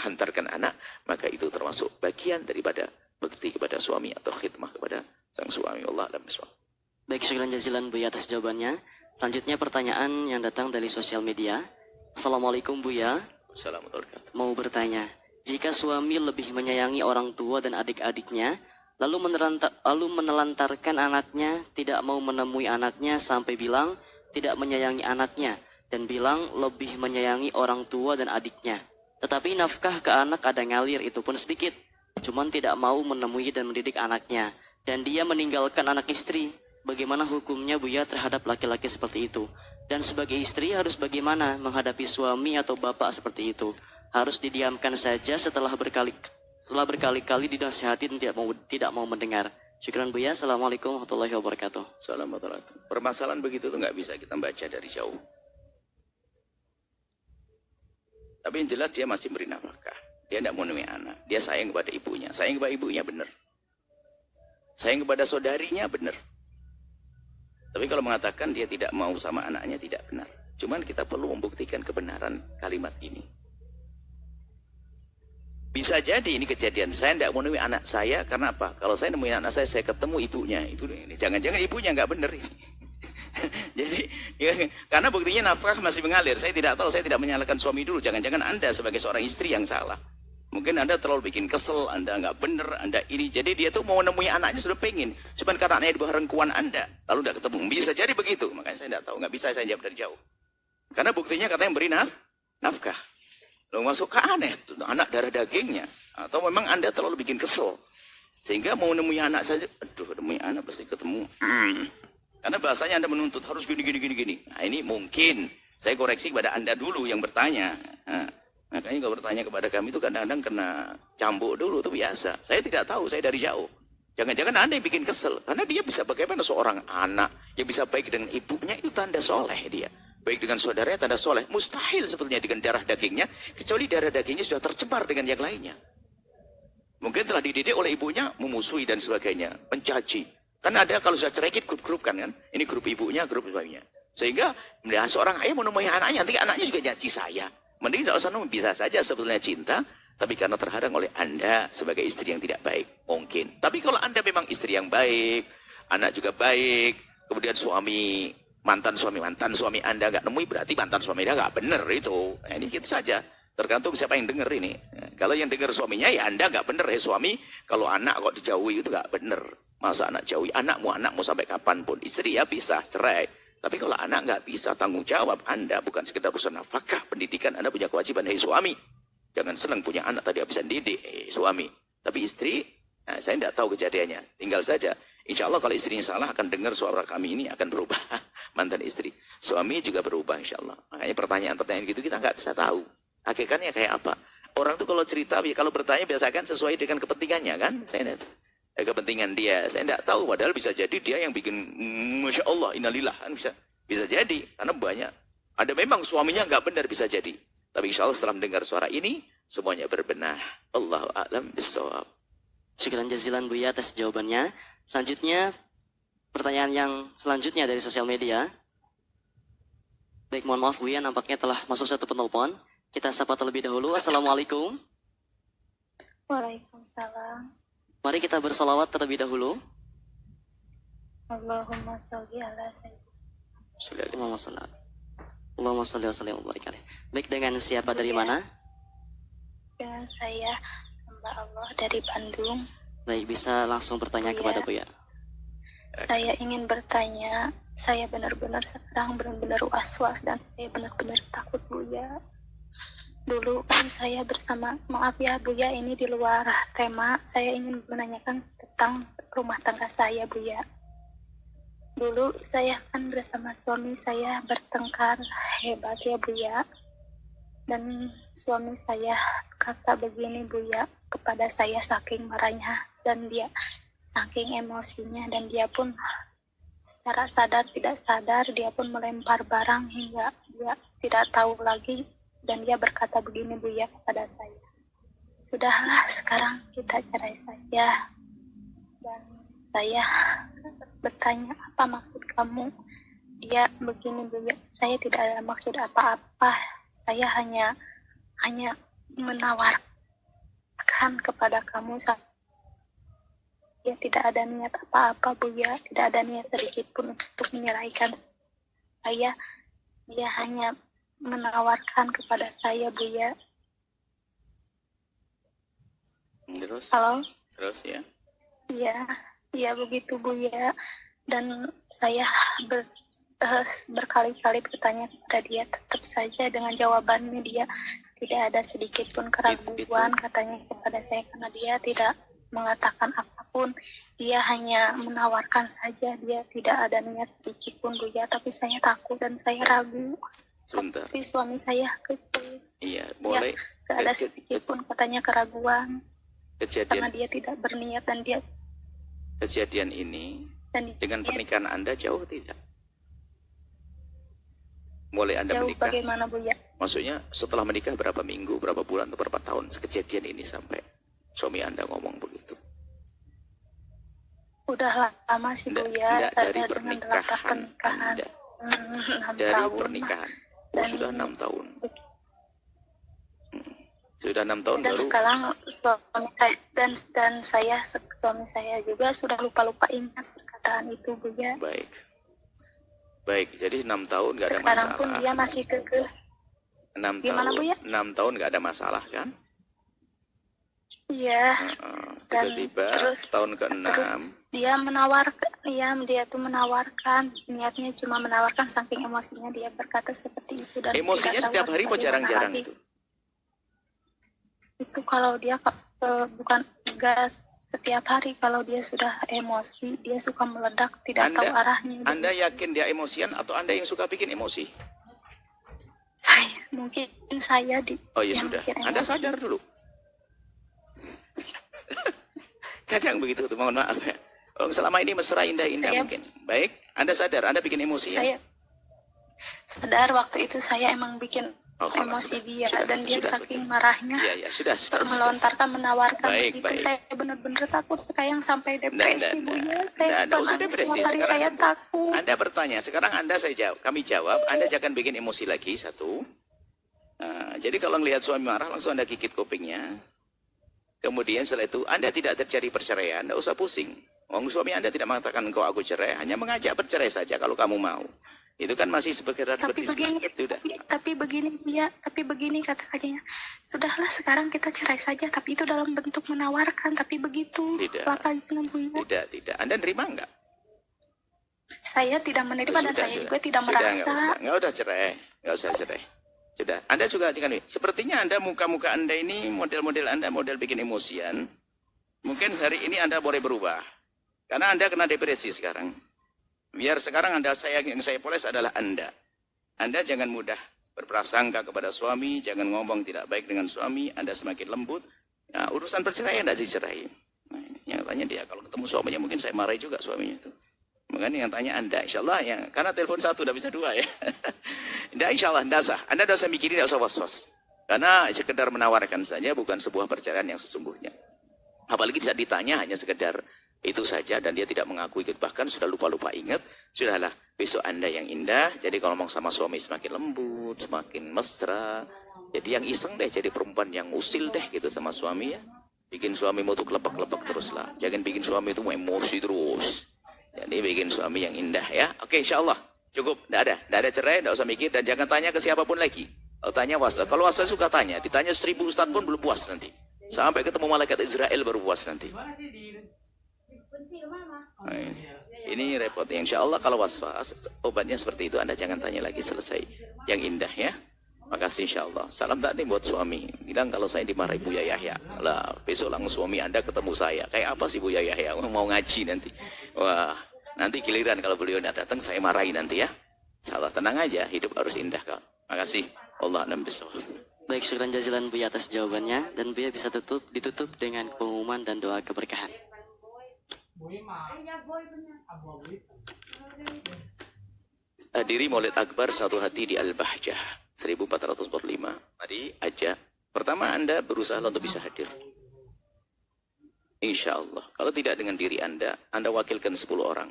hantarkan anak. Maka itu termasuk bagian daripada bakti kepada suami atau khidmah kepada sang suami. Allah alam bisawab. Baik, syukran jazilan Buya atas jawabannya. Selanjutnya pertanyaan yang datang dari sosial media. Assalamualaikum Buya. Assalamualaikum. Mau bertanya, jika suami lebih menyayangi orang tua dan adik-adiknya, lalu menelantarkan anaknya, tidak mau menemui anaknya sampai bilang tidak menyayangi anaknya, dan bilang lebih menyayangi orang tua dan adiknya. Tetapi nafkah ke anak ada ngalir, itu pun sedikit. Cuman tidak mau menemui dan mendidik anaknya. Dan dia meninggalkan anak istri. Bagaimana hukumnya Buya terhadap laki-laki seperti itu? Dan sebagai istri harus bagaimana menghadapi suami atau bapak seperti itu? Harus didiamkan saja setelah berkali-kali dinasihati dan tidak mau mendengar. Syukran Buya. Assalamualaikum warahmatullahi wabarakatuh. Assalamualaikum. Permasalahan begitu tuh nggak bisa kita baca dari jauh. Tapi yang jelas dia masih beri nafkah. Dia tidak menemui anak. Dia sayang kepada ibunya. Sayang kepada ibunya benar. Sayang kepada saudarinya benar. Tapi kalau mengatakan dia tidak mau sama anaknya tidak benar. Cuman kita perlu membuktikan kebenaran kalimat ini. Bisa jadi ini kejadian, saya tidak menemui anak saya, karena apa? Kalau saya nemuin anak saya ketemu ibunya. Jangan-jangan ibunya nggak benar ini. Jadi, ya, karena buktinya nafkah masih mengalir. Saya tidak tahu, saya tidak menyalahkan suami dulu. Jangan-jangan Anda sebagai seorang istri yang salah. Mungkin Anda terlalu bikin kesel, Anda nggak benar, Anda ini. Jadi dia tuh mau menemui anaknya sudah pengen. Cuman karena anaknya di bawah rengkuan Anda, lalu tidak ketemu. Bisa jadi begitu, makanya saya tidak tahu. Nggak bisa saya jawab dari jauh. Karena buktinya katanya beri nafkah. Lalu masuk ke aneh, anak darah dagingnya. Atau memang Anda terlalu bikin kesel. Sehingga mau nemui anak saja, aduh nemui anak pasti ketemu. Karena bahasanya Anda menuntut harus gini. Nah, ini mungkin saya koreksi kepada Anda dulu yang bertanya. Nah, makanya kalau bertanya kepada kami itu kadang-kadang kena cambuk dulu, itu biasa. Saya tidak tahu, saya dari jauh. Jangan-jangan Anda yang bikin kesel. Karena dia bisa bagaimana seorang anak yang bisa baik dengan ibunya, itu tanda soleh dia. Baik dengan saudaranya tanda soleh. Mustahil sebetulnya dengan darah dagingnya, kecuali darah dagingnya sudah tercemar dengan yang lainnya. Mungkin telah dididik oleh ibunya, memusuhi dan sebagainya, mencaci. Kan ada kalau sudah cerai grup-grup kan. Ini grup ibunya, grup ibunya. Sehingga seorang ayah menemui anaknya, nanti anaknya juga nyaci saya. Mending tidak usah bisa saja sebetulnya cinta, tapi karena terhadang oleh Anda sebagai istri yang tidak baik. Mungkin. Tapi kalau Anda memang istri yang baik, anak juga baik, kemudian mantan suami Anda nggak nemui, berarti mantan suami Anda nggak benar itu. Nah, ini gitu saja. Tergantung siapa yang dengar ini. Kalau yang dengar suaminya, ya Anda nggak benar ya suami. Kalau anak kok dijauhi itu nggak benar. Masa anak jauhi anakmu sampai kapanpun. Istri ya bisa cerai. Tapi kalau anak nggak bisa, tanggung jawab Anda bukan sekedar urusan nafkah, pendidikan. Anda punya kewajiban, hei suami. Jangan senang punya anak tadi habis didik, suami. Tapi istri, nah, saya tidak tahu kejadiannya. Tinggal saja. Insya Allah kalau istrinya salah akan dengar suara kami ini akan berubah. Mantan istri. Suami juga berubah insya Allah. Makanya pertanyaan-pertanyaan gitu kita nggak bisa tahu. Hakikatnya kayak apa. Orang tuh kalau cerita, kalau bertanya biasakan sesuai dengan kepentingannya kan. Saya tidak kepentingan dia, saya tidak tahu. Padahal bisa jadi dia yang bikin Masya Allah, innalillah kan bisa jadi. Karena banyak. Ada memang suaminya nggak benar bisa jadi. Tapi insya Allah setelah mendengar suara ini, semuanya berbenah. Allahu a'lam bishawab. Syukran jazilan Buya atas jawabannya. Selanjutnya, pertanyaan yang selanjutnya dari sosial media. Baik, mohon maaf Buya, nampaknya telah masuk satu penelpon. Kita sapa terlebih dahulu. Assalamualaikum. Waalaikumsalam. Mari kita bersalawat terlebih dahulu. Allahumma sholli ala sayyidina. Allahumma sholli wa sallim wa barik alaih. Baik, dengan siapa dari mana? Dengan saya hamba Allah dari Bandung. Baik, bisa langsung bertanya kepada Buya. Saya ingin bertanya, saya benar-benar sekarang benar-benar was-was dan saya benar-benar takut Buya. Dulu kan saya bersama, maaf ya Buya, ini di luar tema, saya ingin menanyakan tentang rumah tangga saya Buya. Dulu saya kan bersama suami saya bertengkar hebat ya Buya. Dan suami saya kata begini Buya kepada saya saking marahnya dan dia saking emosinya, dan dia pun secara sadar tidak sadar dia pun melempar barang hingga dia tidak tahu lagi. Dan dia berkata begini Buya kepada saya, sudahlah sekarang kita cerai saja. Dan saya bertanya, apa maksud kamu? Dia begini Buya, saya tidak ada maksud apa-apa. Saya hanya menawarkan kepada kamu. Dia tidak ada niat apa-apa Buya, tidak ada niat sedikit pun untuk menyeraikan saya. Dia hanya menawarkan kepada saya Buya. Terus? Halo? Terus ya? Iya begitu Buya. Dan saya berkali-kali bertanya kepada dia, tetap saja dengan jawabannya dia tidak ada sedikit pun keraguan katanya kepada saya, karena dia tidak mengatakan apapun, dia hanya menawarkan saja, dia tidak ada niat sedikit pun Buya. Tapi saya takut dan saya ragu. Sebentar. Tapi suami saya Iya, boleh. Gak ada sedikit pun katanya keraguan. Karena Kejadian dia tidak berniat dan dia kejadian ini dengan pernikahan Anda jauh tidak? Mulai Anda jauh menikah? bagaimana Buya? Maksudnya setelah menikah berapa minggu, berapa bulan, atau berapa tahun kejadian ini sampai suami Anda ngomong begitu? Udah lama sih Buya. Dari pernikahan Anda. Dari tahun. pernikahan. Sudah 6 tahun. Sudah 6 tahun dan baru. Sekarang suami saya juga sudah lupa ingat perkataan itu Buya. Baik, jadi 6 tahun nggak ada Sekarang masalah. pun dia masih kekeh. 6 Gimana, tahun, Bu, ya? 6 tahun nggak ada masalah kan? Iya. Tiba-tiba tahun ke-6 dia tuh menawarkan, niatnya cuma menawarkan, saking emosinya dia berkata seperti itu. Dan emosinya setiap hari kok jarang-jarang itu? Itu kalau dia bukan enggak Setiap hari kalau dia sudah emosi, dia suka meledak, tidak tahu arahnya. Anda yakin dia emosian atau Anda yang suka bikin emosi? Mungkin saya Oh ya yang sudah, bikin Anda emosi. sadar dulu. Kadang begitu tuh, mohon maaf ya. Oh, selama ini mesra indah-indah mungkin. Baik, Anda sadar, Anda bikin emosi ya? Saya sadar waktu itu saya emang bikin emosi dia dan dia saking marahnya Ya, sudah. melontarkan, menawarkan Baik, begitu. baik. Saya benar-benar takut sekarang sampai depresi, Bu ya. Saya Nggak suka usah nangis depresi. setiap hari, Sekarang saya sembuh. takut. Anda bertanya, sekarang kami jawab, Anda jangan bikin emosi lagi, satu. Jadi kalau ngelihat suami marah, langsung Anda gigit kupingnya. Kemudian setelah itu, Anda tidak terjadi perceraian, Anda usah pusing. Suami Anda tidak mengatakan engkau aku cerai, hanya mengajak bercerai saja kalau kamu mau. Itu kan masih sekedar berdiskusi. Tapi begini kata katanya, sudahlah sekarang kita cerai saja, tapi itu dalam bentuk menawarkan, tapi begitu. Tidak. Anda nerima enggak? Saya tidak menerima dan saya juga tidak merasa. Enggak usah cerai. Sudah. Anda juga jangan. Sepertinya Anda muka-muka Anda ini model-model Anda model bikin emosian. Mungkin hari ini Anda boleh berubah. Karena Anda kena depresi sekarang. Biar sekarang yang saya poles adalah Anda. Anda jangan mudah berprasangka kepada suami, jangan ngomong tidak baik dengan suami, Anda semakin lembut. Nah, urusan perceraian tidak dicerai. Nah, yang tanya dia, kalau ketemu suaminya mungkin saya marahi juga suaminya itu. Makanya yang tanya Anda, insya Allah ya, karena telepon satu udah bisa dua ya. Tidak, insya Allah, tidak sah. Anda tidak usah mikirin, tidak usah was-was. Karena sekedar menawarkan saja, bukan sebuah perceraian yang sesungguhnya. Apalagi bisa ditanya hanya sekedar itu saja dan dia tidak mengakui, bahkan sudah lupa-lupa ingat, sudahlah besok Anda yang indah. Jadi kalau ngomong sama suami semakin lembut, semakin mesra. Jadi yang iseng deh, jadi perempuan yang usil deh gitu sama suami ya. Bikin suamimu tuh kelepek-kelepek terus lah. Jangan bikin suami itu emosi terus. Jadi bikin suami yang indah ya. Oke, insya Allah cukup, tidak ada cerai, tidak usah mikir dan jangan tanya ke siapapun lagi. Kalau tanya waswas, kalau waswas suka tanya, ditanya 1000 ustadz pun belum puas nanti. Sampai ketemu malaikat Israel baru puas nanti. Nah, ini repotnya. Insya Allah kalau waswas obatnya seperti itu, Anda jangan tanya lagi, selesai. Yang indah ya. Makasih insya Allah. Salam takdim buat suami. Bilang kalau saya dimarahi Buya Yahya. Lah besok langsung suami Anda ketemu saya. Kayak apa sih Buya Yahya? Mau ngaji nanti. Wah nanti giliran kalau beliau tidak datang saya marahi nanti ya. Insya Allah tenang aja. Hidup harus indah kak. Makasih. Allah a'lam bishawab. Baik, syukran jazilan Buya atas jawabannya dan Buya bisa ditutup dengan pengumuman dan doa keberkahan. Hadiri Maulid Akbar Satu Hati di Al-Bahjah 1445. Tadi aja. Pertama Anda berusaha untuk bisa hadir. Insya Allah. Kalau tidak dengan diri Anda wakilkan 10 orang.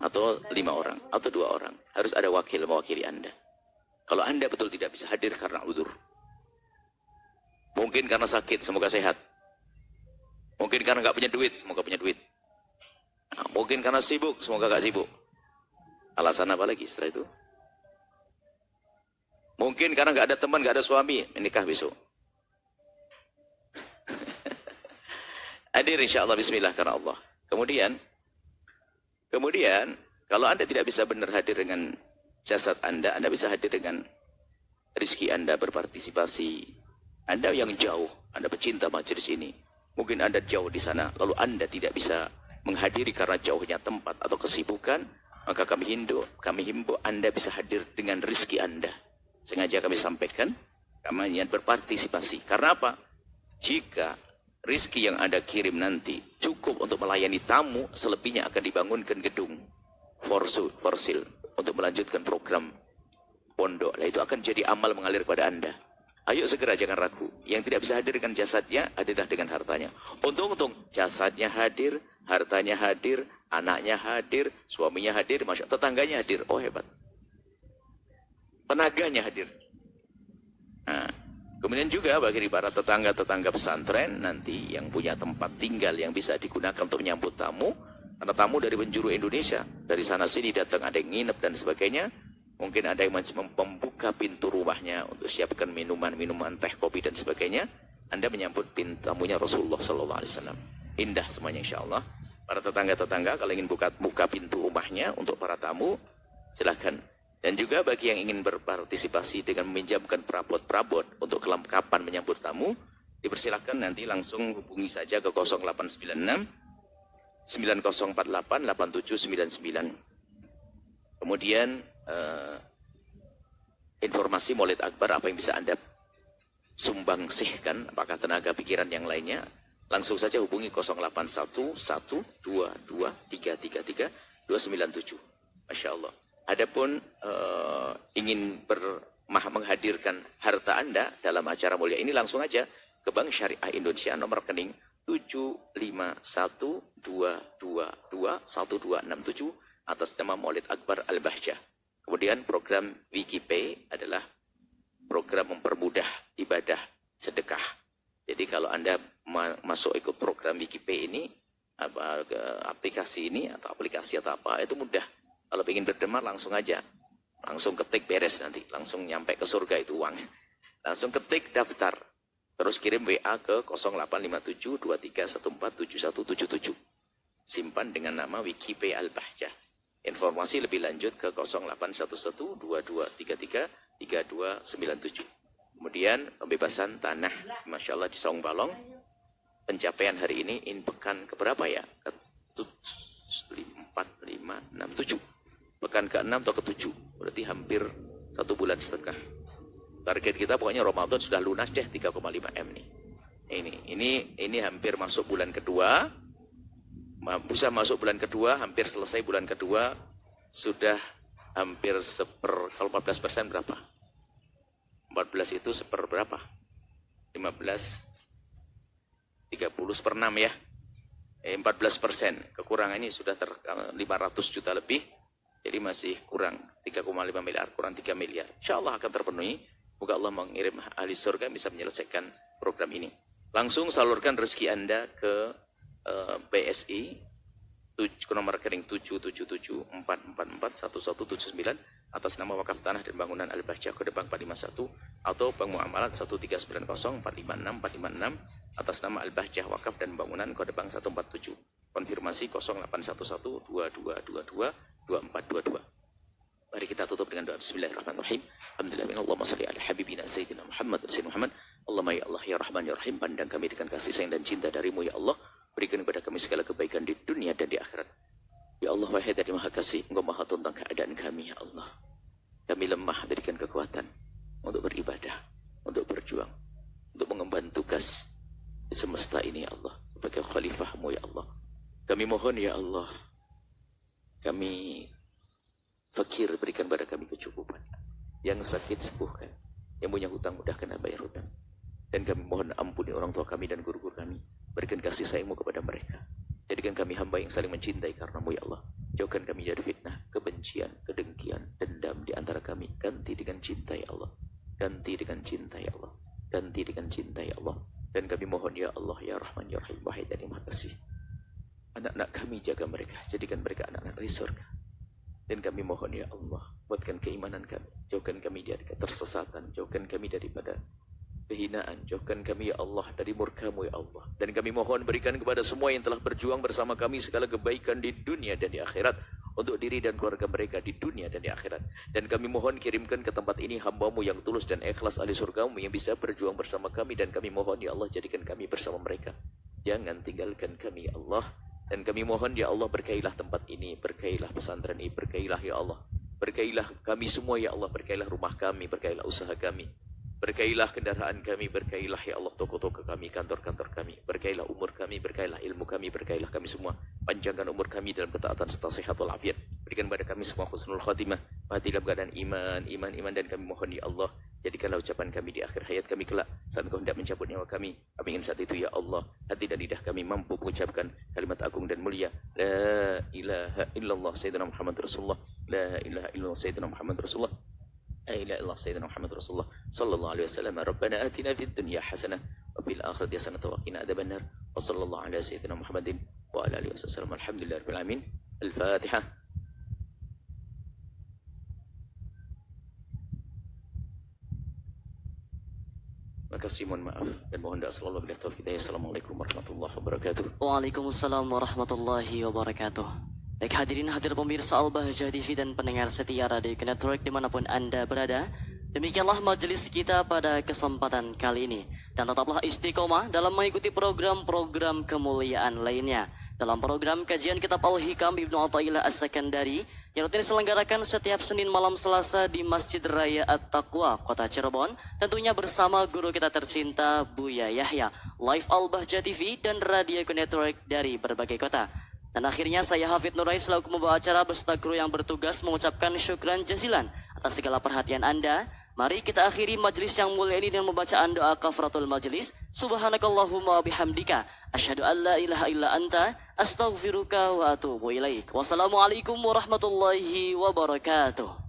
Atau 5 orang. Atau 2 orang. Harus ada wakil mewakili Anda. Kalau Anda betul tidak bisa hadir karena udzur. Mungkin karena sakit, semoga sehat. Mungkin karena nggak punya duit, semoga punya duit. Nah, mungkin karena sibuk, semoga nggak sibuk. Alasan apa lagi setelah itu? Mungkin karena nggak ada teman, nggak ada suami, menikah besok. Hadir insya Allah, bismillah karena Allah. Kemudian, kalau Anda tidak bisa benar hadir dengan jasad Anda bisa hadir dengan rezeki Anda berpartisipasi. Anda yang jauh, Anda pecinta majelis ini. Mungkin Anda jauh di sana, lalu Anda tidak bisa menghadiri karena jauhnya tempat atau kesibukan, maka kami himbau Anda bisa hadir dengan rezeki Anda. Sengaja kami sampaikan, kami ingin berpartisipasi. Karena apa? Jika rezeki yang Anda kirim nanti cukup untuk melayani tamu, selebihnya akan dibangunkan gedung forsil untuk melanjutkan program pondok. Nah, itu akan jadi amal mengalir pada Anda. Ayo segera, jangan ragu. Yang tidak bisa hadir dengan jasadnya, hadirlah dengan hartanya. Untung-untung, jasadnya hadir, hartanya hadir, anaknya hadir, suaminya hadir, tetangganya hadir. Oh hebat. Tenaganya hadir. Nah, kemudian juga bagi para tetangga-tetangga pesantren nanti yang punya tempat tinggal yang bisa digunakan untuk menyambut tamu. Karena tamu dari penjuru Indonesia, dari sana sini datang, ada yang nginep dan sebagainya. Mungkin ada yang membuka pintu rumahnya untuk siapkan minuman, teh, kopi dan sebagainya. Anda menyambut tamunya Rasulullah SAW. Indah semuanya insya Allah. Para tetangga-tetangga kalau ingin buka pintu rumahnya untuk para tamu, silahkan. Dan juga bagi yang ingin berpartisipasi dengan meminjamkan perabot-perabot untuk kelengkapan menyambut tamu, dipersilakan nanti langsung hubungi saja ke 0896 9048 8799. Kemudian informasi Maulid Akbar apa yang bisa Anda sumbangsihkan, apakah tenaga pikiran yang lainnya, langsung saja hubungi 081122333297. Masya Allah. Adapun ingin menghadirkan harta Anda dalam acara mulia ini, langsung aja ke Bank Syariah Indonesia, nomor rekening 75122211267 atas nama Maulid Akbar Al-Bahjah. Kemudian program WikiPay adalah program mempermudah ibadah sedekah. Jadi kalau Anda masuk ikut program WikiPay ini, aplikasi ini atau aplikasi atau apa, itu mudah. Kalau ingin berderma langsung aja, langsung ketik beres nanti, langsung nyampe ke surga itu uang. Langsung ketik daftar, terus kirim WA ke 085723147177. Simpan dengan nama WikiPay Al-Bahjah. Informasi lebih lanjut ke 081122333297. Kemudian pembebasan tanah, Masya Allah di Saung Balong. Pencapaian hari ini pekan keberapa ya? Ke 4, 5, 6, 7. Pekan ke-6 atau ke-7. Berarti hampir 1 bulan setengah. Target kita pokoknya Ramadan sudah lunas deh 3,5 M nih. Ini hampir masuk bulan kedua. Bisa masuk bulan kedua, hampir selesai bulan kedua. Sudah hampir kalau 14% berapa? 14 itu berapa? 15, 30 1/6 ya. 14%. Kekurangannya sudah 500 juta lebih. Jadi masih kurang 3,5 miliar, kurang 3 miliar. Insya Allah akan terpenuhi. Moga Allah mengirim ahli surga bisa menyelesaikan program ini. Langsung salurkan rezeki Anda ke BSI ke nomor rekening 77744411179 atas nama Wakaf Tanah dan Bangunan Al-Bahjah kode bank 451 atau Bank Muamalat 13904564556 atas nama Al-Bahjah Wakaf dan Bangunan kode bank 147. Konfirmasi 081122222422. Mari kita tutup dengan doa bismillahirrahmanirrahim. Alhamdulillah Allahumma shalli ala habibina sayyidina Muhammad Rasulullah Muhammad. Allahumma ya Allah ya Rahman ya Rahim, pandang kami dengan kasih sayang dan cinta darimu ya Allah. Berikan kepada kami segala kebaikan di dunia dan di akhirat. Ya Allah, wahai dari maha kasih, Engkau maha tahu tentang keadaan kami ya Allah. Kami lemah, berikan kekuatan untuk beribadah, untuk berjuang, untuk mengemban tugas di semesta ini ya Allah. Sebagai khalifahmu ya Allah. Kami mohon ya Allah, kami fakir, berikan pada kami kecukupan. Yang sakit sembuhkan, yang punya hutang mudahkan bayar hutang. Dan kami mohon ampuni orang tua kami dan guru-guru kami. Berikan kasih sayangmu kepada mereka. Jadikan kami hamba yang saling mencintai karenamu ya Allah. Jauhkan kami dari fitnah, kebencian, kedengkian, dendam di antara kami. Ganti dengan cinta ya Allah. Ganti dengan cinta ya Allah. Ganti dengan cinta ya Allah. Dan kami mohon ya Allah ya Rahman ya Rahim, wahai dari maha kasih. Anak-anak kami jaga mereka. Jadikan mereka anak-anak di surga. Dan kami mohon ya Allah, buatkan keimanan kami. Jauhkan kami dari ketersesatan. Jauhkan kami daripada kehinaan, jauhkan kami ya Allah dari murka-Mu ya Allah. Dan kami mohon berikan kepada semua yang telah berjuang bersama kami segala kebaikan di dunia dan di akhirat, untuk diri dan keluarga mereka di dunia dan di akhirat. Dan kami mohon kirimkan ke tempat ini hamba-Mu yang tulus dan ikhlas ahli surga-Mu yang bisa berjuang bersama kami. Dan kami mohon ya Allah, jadikan kami bersama mereka. Jangan tinggalkan kami ya Allah. Dan kami mohon ya Allah, berkailah tempat ini, berkailah pesantren ini, berkailah ya Allah. Berkailah kami semua ya Allah, berkailah rumah kami, berkailah usaha kami. Berkailah kendaraan kami, berkailah ya Allah toko-toko kami, kantor-kantor kami. Berkailah umur kami, berkailah ilmu kami, berkailah kami semua. Panjangkan umur kami dalam ketaatan serta sehat walafiat. Berikan pada kami semua husnul khatimah, mati dalam keadaan iman. Dan kami mohon ya Allah, jadikanlah ucapan kami di akhir hayat kami kelak, saat Engkau hendak mencabut nyawa kami. Kami ingin saat itu ya Allah, hati dan lidah kami mampu mengucapkan kalimat agung dan mulia, La ilaha illallah Sayyidina Muhammad Rasulullah. La ilaha illallah Sayyidina Muhammad Rasulullah. لا إله إلا الله سيدنا محمد رسول الله صلى الله عليه وسلم. ربنا آتنا في الدنيا حسنة وفي الآخرة حسنة وقنا عذاب النار وصلى الله على سيدنا محمد وعلى آله وسلم. الحمد لله رب العالمين. الفاتحة. Makasih, mohon maaf dan mohon doa selalu bila taufik hidayah. Assalamualaikum warahmatullahi wabarakatuh. Waalaikumsalam warahmatullahi wabarakatuh. Baik hadirin hadir pemirsa Al-Bahjah TV dan pendengar setia Radio Network dimanapun Anda berada. Demikianlah majelis kita pada kesempatan kali ini. dan tetaplah istiqomah dalam mengikuti program-program kemuliaan lainnya. Dalam program kajian kitab Al-Hikam Ibnu Athaillah As-Sakandari yang rutin diselenggarakan setiap Senin malam Selasa di Masjid Raya At-Taqwa, Kota Cirebon, tentunya bersama guru kita tercinta Buya Yahya, Live Al-Bahjah TV dan Radio Network dari berbagai kota. Dan akhirnya saya Hafidh Nuraif selaku membawa acara beserta kru yang bertugas mengucapkan syukran jazilan atas segala perhatian Anda. Mari kita akhiri majelis yang mulia ini dengan membacaan doa kafaratul majelis. Subhanakallahumma bihamdika asyhadu an la ilaha illa anta astaghfiruka wa atubu ilaik. Wassalamualaikum warahmatullahi wabarakatuh.